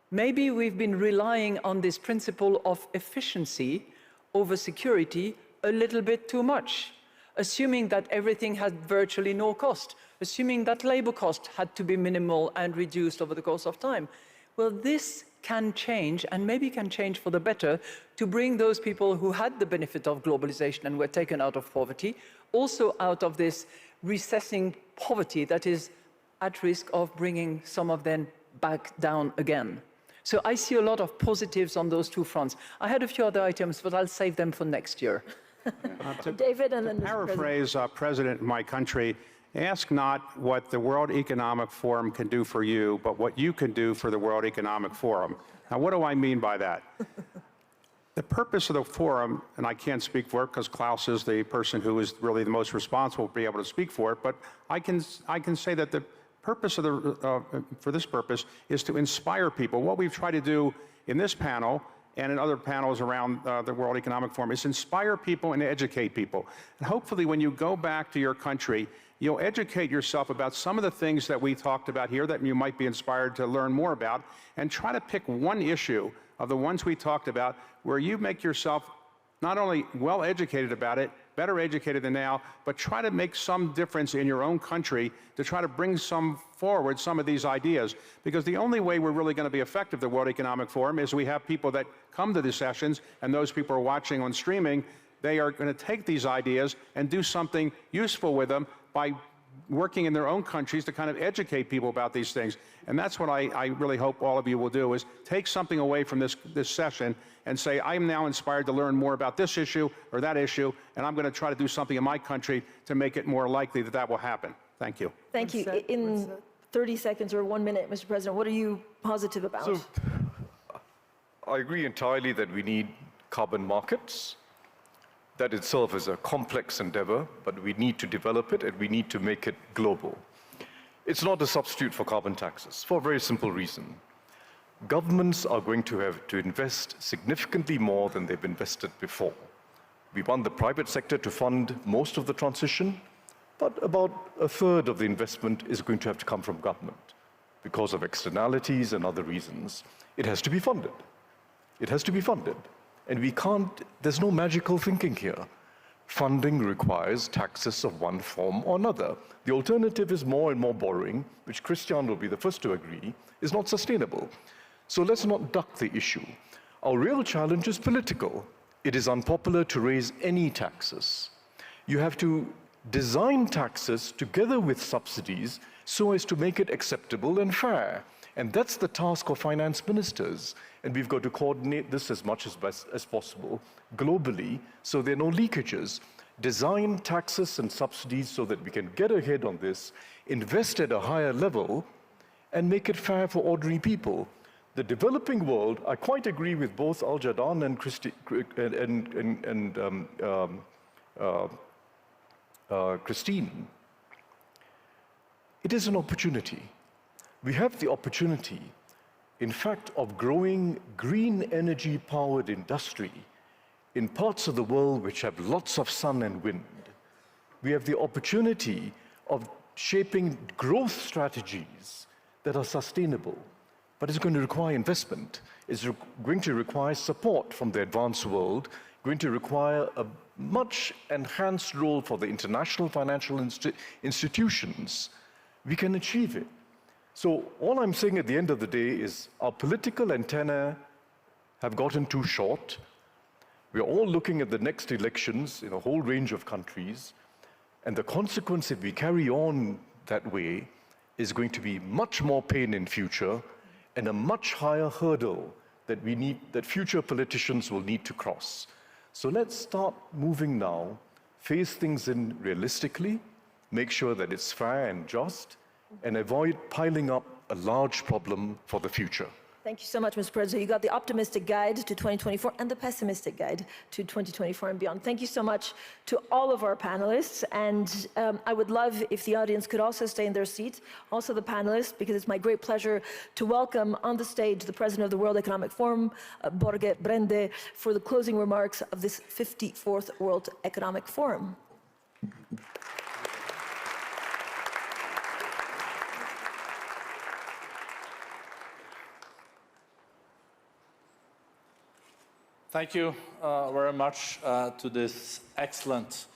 Maybe we've been relying on this principle of efficiency over security a little bit too much, assuming that everything had virtually no cost, assuming that labor cost had to be minimal and reduced over the course of time. Well, this can change, and maybe can change for the better, to bring those people who had the benefit of globalization and were taken out of poverty, also out of this recessing poverty that is at risk of bringing some of them back down again. So I see a lot of positives on those two fronts. I had a few other items, but I'll save them for next year. David, and then to Mr. paraphrase President in my country, ask not what the World Economic Forum can do for you, but what you can do for the World Economic Forum. Now, what do I mean by that? The purpose of the forum, and I can't speak for it because Klaus is the person who is really the most responsible to be able to speak for it, but I can say that the purpose of for this purpose is to inspire people. What we've tried to do in this panel and in other panels around the World Economic Forum is inspire people and educate people. And hopefully when you go back to your country, you'll educate yourself about some of the things that we talked about here that you might be inspired to learn more about, and try to pick one issue of the ones we talked about where you make yourself not only well educated about it, better educated than now, but try to make some difference in your own country to try to bring forward some of these ideas. Because the only way we're really going to be effective at the World Economic Forum is we have people that come to the sessions, and those people are watching on streaming. They are going to take these ideas and do something useful with them by working in their own countries to kind of educate people about these things. And that's what I really hope all of you will do, is take something away from this session and say, I'm now inspired to learn more about this issue or that issue, and I'm going to try to do something in my country to make it more likely that that will happen. Thank you. Thank you. In 30 seconds or 1 minute, Mr. President, what are you positive about? So, I agree entirely that we need carbon markets. That itself is a complex endeavor, but we need to develop it and we need to make it global. It's not a substitute for carbon taxes, for a very simple reason. Governments are going to have to invest significantly more than they've invested before. We want the private sector to fund most of the transition, but about a third of the investment is going to have to come from government because of externalities and other reasons. It has to be funded. It has to be funded. And we can't, there's no magical thinking here. Funding requires taxes of one form or another. The alternative is more and more borrowing, which Christian will be the first to agree, is not sustainable. So let's not duck the issue. Our real challenge is political. It is unpopular to raise any taxes. You have to design taxes together with subsidies so as to make it acceptable and fair. And that's the task of finance ministers. And we've got to coordinate this as much as possible globally so there are no leakages. Design taxes and subsidies so that we can get ahead on this, invest at a higher level, and make it fair for ordinary people. The developing world, I quite agree with both Al-Jadaan and Christine. It is an opportunity. We have the opportunity, in fact, of growing green energy-powered industry in parts of the world which have lots of sun and wind. We have the opportunity of shaping growth strategies that are sustainable, but it's going to require investment. It's going to require support from the advanced world, going to require a much enhanced role for the international financial institutions. We can achieve it. So all I'm saying at the end of the day is our political antennae have gotten too short. We're all looking at the next elections in a whole range of countries, and the consequence if we carry on that way is going to be much more pain in future and a much higher hurdle that future politicians will need to cross. So let's start moving now, phase things in realistically, make sure that it's fair and just, and avoid piling up a large problem for the future. Thank you so much, Mr. President. You got the optimistic guide to 2024 and the pessimistic guide to 2024 and beyond. Thank you so much to all of our panelists. And I would love if the audience could also stay in their seats, also the panelists, because it's my great pleasure to welcome on the stage the President of the World Economic Forum, Borge Brende, for the closing remarks of this 54th World Economic Forum. Thank you very much to this excellent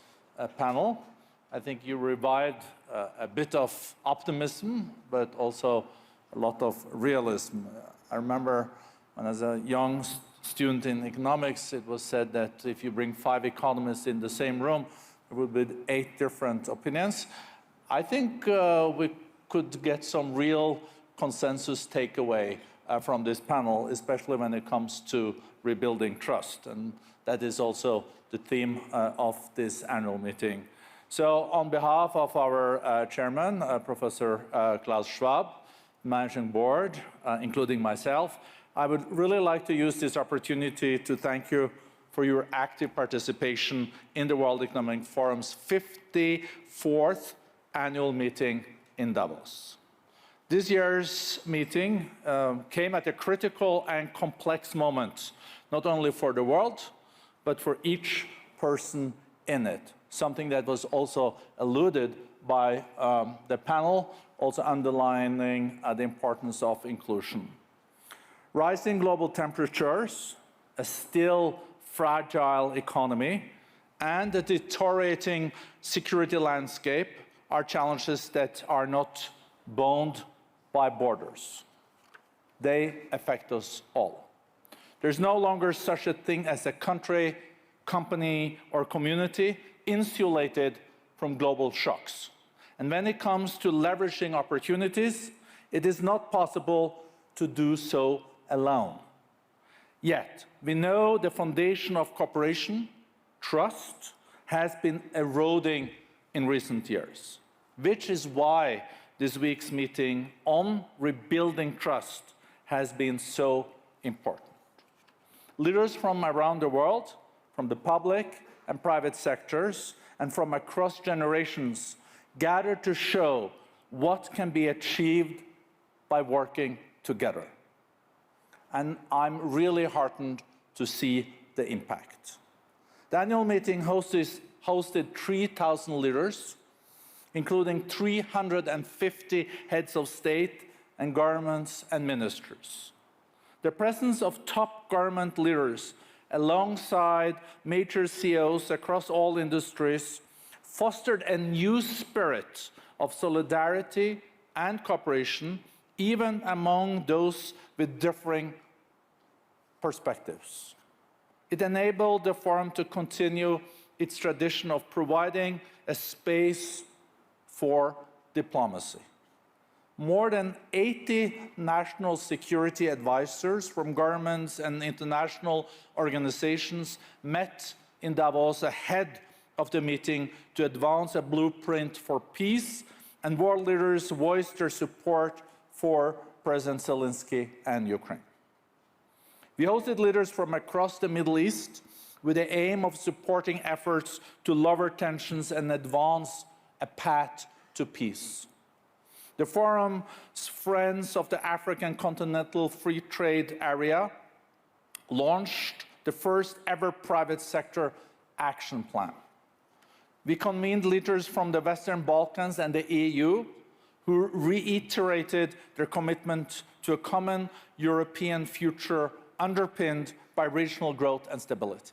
panel. I think you revived a bit of optimism, but also a lot of realism. I remember when as a young student in economics, it was said that if you bring 5 economists in the same room, there would be 8 different opinions. I think we could get some real consensus takeaway from this panel, especially when it comes to rebuilding trust. And that is also the theme of this annual meeting. So on behalf of our chairman, Professor Klaus Schwab, managing board, including myself, I would really like to use this opportunity to thank you for your active participation in the World Economic Forum's 54th annual meeting in Davos. This year's meeting came at a critical and complex moment, not only for the world, but for each person in it, something that was also alluded by the panel, also underlining the importance of inclusion. Rising global temperatures, a still fragile economy, and a deteriorating security landscape are challenges that are not bound by borders. They affect us all. There's no longer such a thing as a country, company, or community insulated from global shocks. And when it comes to leveraging opportunities, it is not possible to do so alone. Yet, we know the foundation of cooperation, trust, has been eroding in recent years, which is why this week's meeting on rebuilding trust has been so important. Leaders from around the world, from the public and private sectors, and from across generations gathered to show what can be achieved by working together. And I'm really heartened to see the impact. The annual meeting hosted 3,000 leaders, including 350 heads of state and governments and ministers. The presence of top government leaders alongside major CEOs across all industries fostered a new spirit of solidarity and cooperation, even among those with differing perspectives. It enabled the forum to continue its tradition of providing a space for diplomacy. More than 80 national security advisors from governments and international organizations met in Davos ahead of the meeting to advance a blueprint for peace, and world leaders voiced their support for President Zelensky and Ukraine. We hosted leaders from across the Middle East with the aim of supporting efforts to lower tensions and advance a path to peace. The forum's Friends of the African Continental Free Trade Area launched the first ever private sector action plan. We convened leaders from the Western Balkans and the EU who reiterated their commitment to a common European future underpinned by regional growth and stability.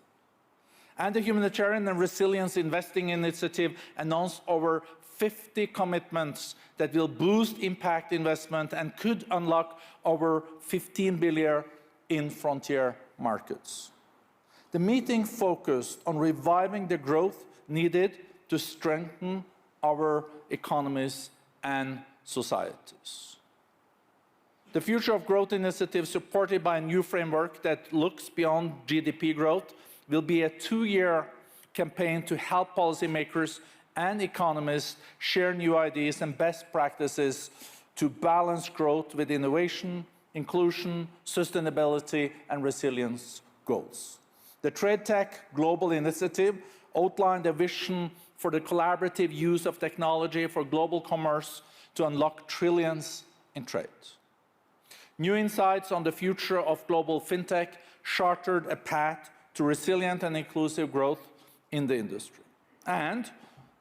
And the Humanitarian and Resilience Investing Initiative announced over 50 commitments that will boost impact investment and could unlock over 15 billion in frontier markets. The meeting focused on reviving the growth needed to strengthen our economies and societies. The Future of Growth initiative, supported by a new framework that looks beyond GDP growth, will be a 2-year campaign to help policymakers and economists share new ideas and best practices to balance growth with innovation, inclusion, sustainability, and resilience goals. The Trade Tech Global Initiative outlined a vision for the collaborative use of technology for global commerce to unlock trillions in trade. New insights on the future of global fintech chartered a path to resilient and inclusive growth in the industry. And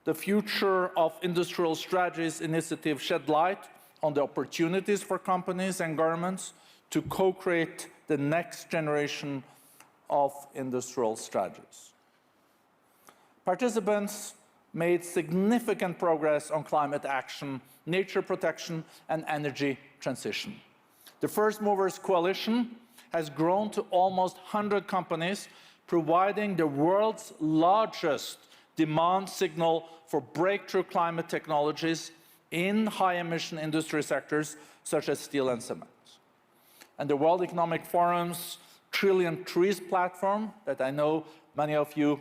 the Future of Industrial Strategies initiative shed light on the opportunities for companies and governments to co-create the next generation of industrial strategies. Participants made significant progress on climate action, nature protection, and energy transition. The First Movers Coalition has grown to almost 100 companies, providing the world's largest demand signal for breakthrough climate technologies in high-emission industry sectors such as steel and cement. And the World Economic Forum's Trillion Trees platform, that I know many of you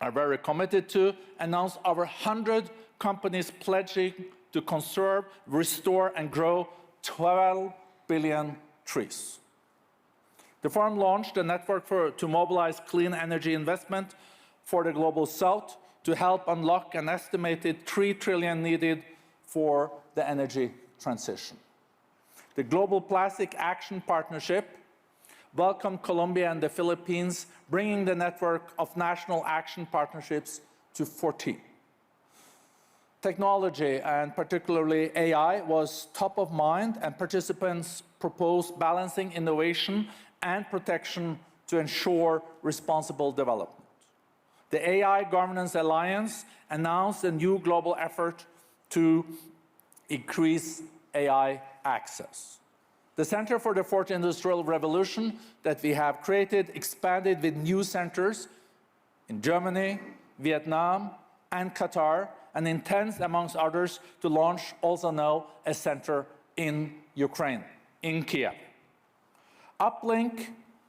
are very committed to, announced over 100 companies pledging to conserve, restore, and grow 12 billion trees. The forum launched a network to mobilize clean energy investment for the Global South to help unlock an estimated 3 trillion needed for the energy transition. The Global Plastic Action Partnership welcomed Colombia and the Philippines, bringing the network of national action partnerships to 14. Technology, and particularly AI, was top of mind, and participants proposed balancing innovation and protection to ensure responsible development. The AI Governance Alliance announced a new global effort to increase AI access. The Center for the Fourth Industrial Revolution that we have created expanded with new centers in Germany, Vietnam, and Qatar, and intends, amongst others, to launch also now a center in Ukraine, in Kiev. Uplink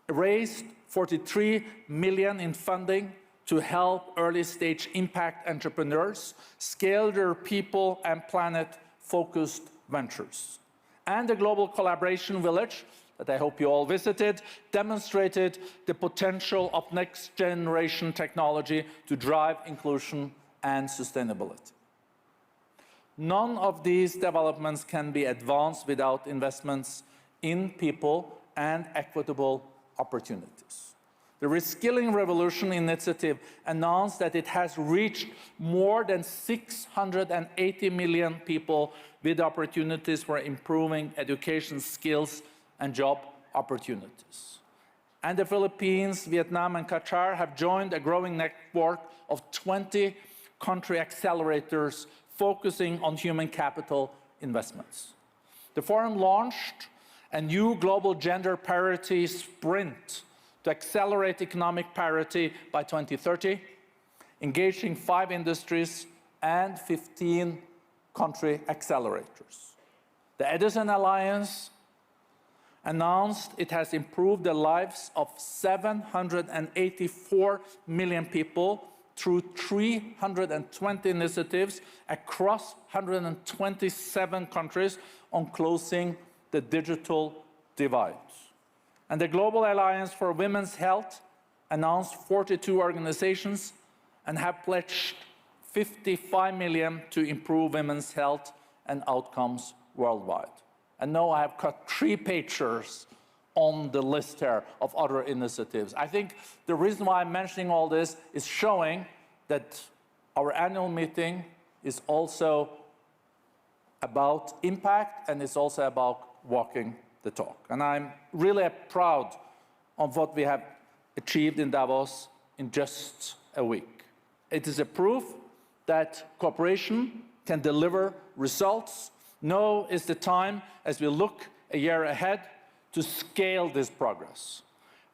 raised 43 million in funding to help early-stage impact entrepreneurs scale their people and planet-focused ventures. And the Global Collaboration Village, that I hope you all visited, demonstrated the potential of next-generation technology to drive inclusion and sustainability. None of these developments can be advanced without investments in people and equitable opportunities. The Reskilling Revolution initiative announced that it has reached more than 680 million people with opportunities for improving education skills and job opportunities. And the Philippines, Vietnam, and Qatar have joined a growing network of 20 country accelerators focusing on human capital investments. The forum launched a new global gender parity sprint to accelerate economic parity by 2030, engaging 5 industries and 15 country accelerators. The Edison Alliance announced it has improved the lives of 784 million people through 320 initiatives across 127 countries on closing the digital divide. And the Global Alliance for Women's Health announced 42 organizations and have pledged 55 million to improve women's health and outcomes worldwide. And now I have cut 3 pages on the list here of other initiatives. I think the reason why I'm mentioning all this is showing that our annual meeting is also about impact and it's also about walking the talk. And I'm really proud of what we have achieved in Davos in just a week. It is a proof that cooperation can deliver results. Now is the time, as we look a year ahead, to scale this progress.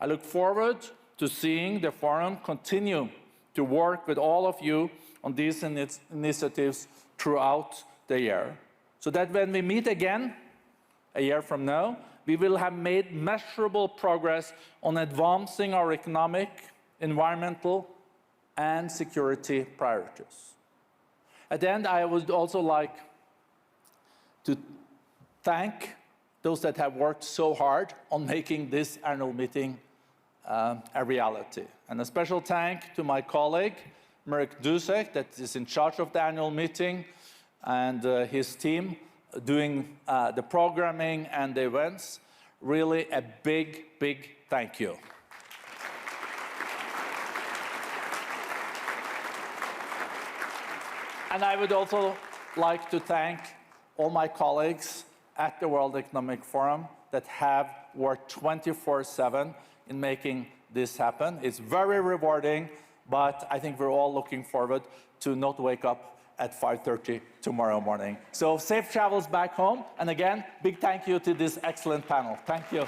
I look forward to seeing the forum continue to work with all of you on these initiatives throughout the year, so that when we meet again a year from now, we will have made measurable progress on advancing our economic, environmental, and security priorities. At the end, I would also like to thank those that have worked so hard on making this annual meeting a reality. And a special thank to my colleague, Marek Dusek, that is in charge of the annual meeting, and his team doing the programming and the events. Really a big, big thank you. And I would also like to thank all my colleagues at the World Economic Forum that have worked 24/7 in making this happen. It's very rewarding, but I think we're all looking forward to not wake up at 5:30 tomorrow morning. So safe travels back home. And again, big thank you to this excellent panel. Thank you.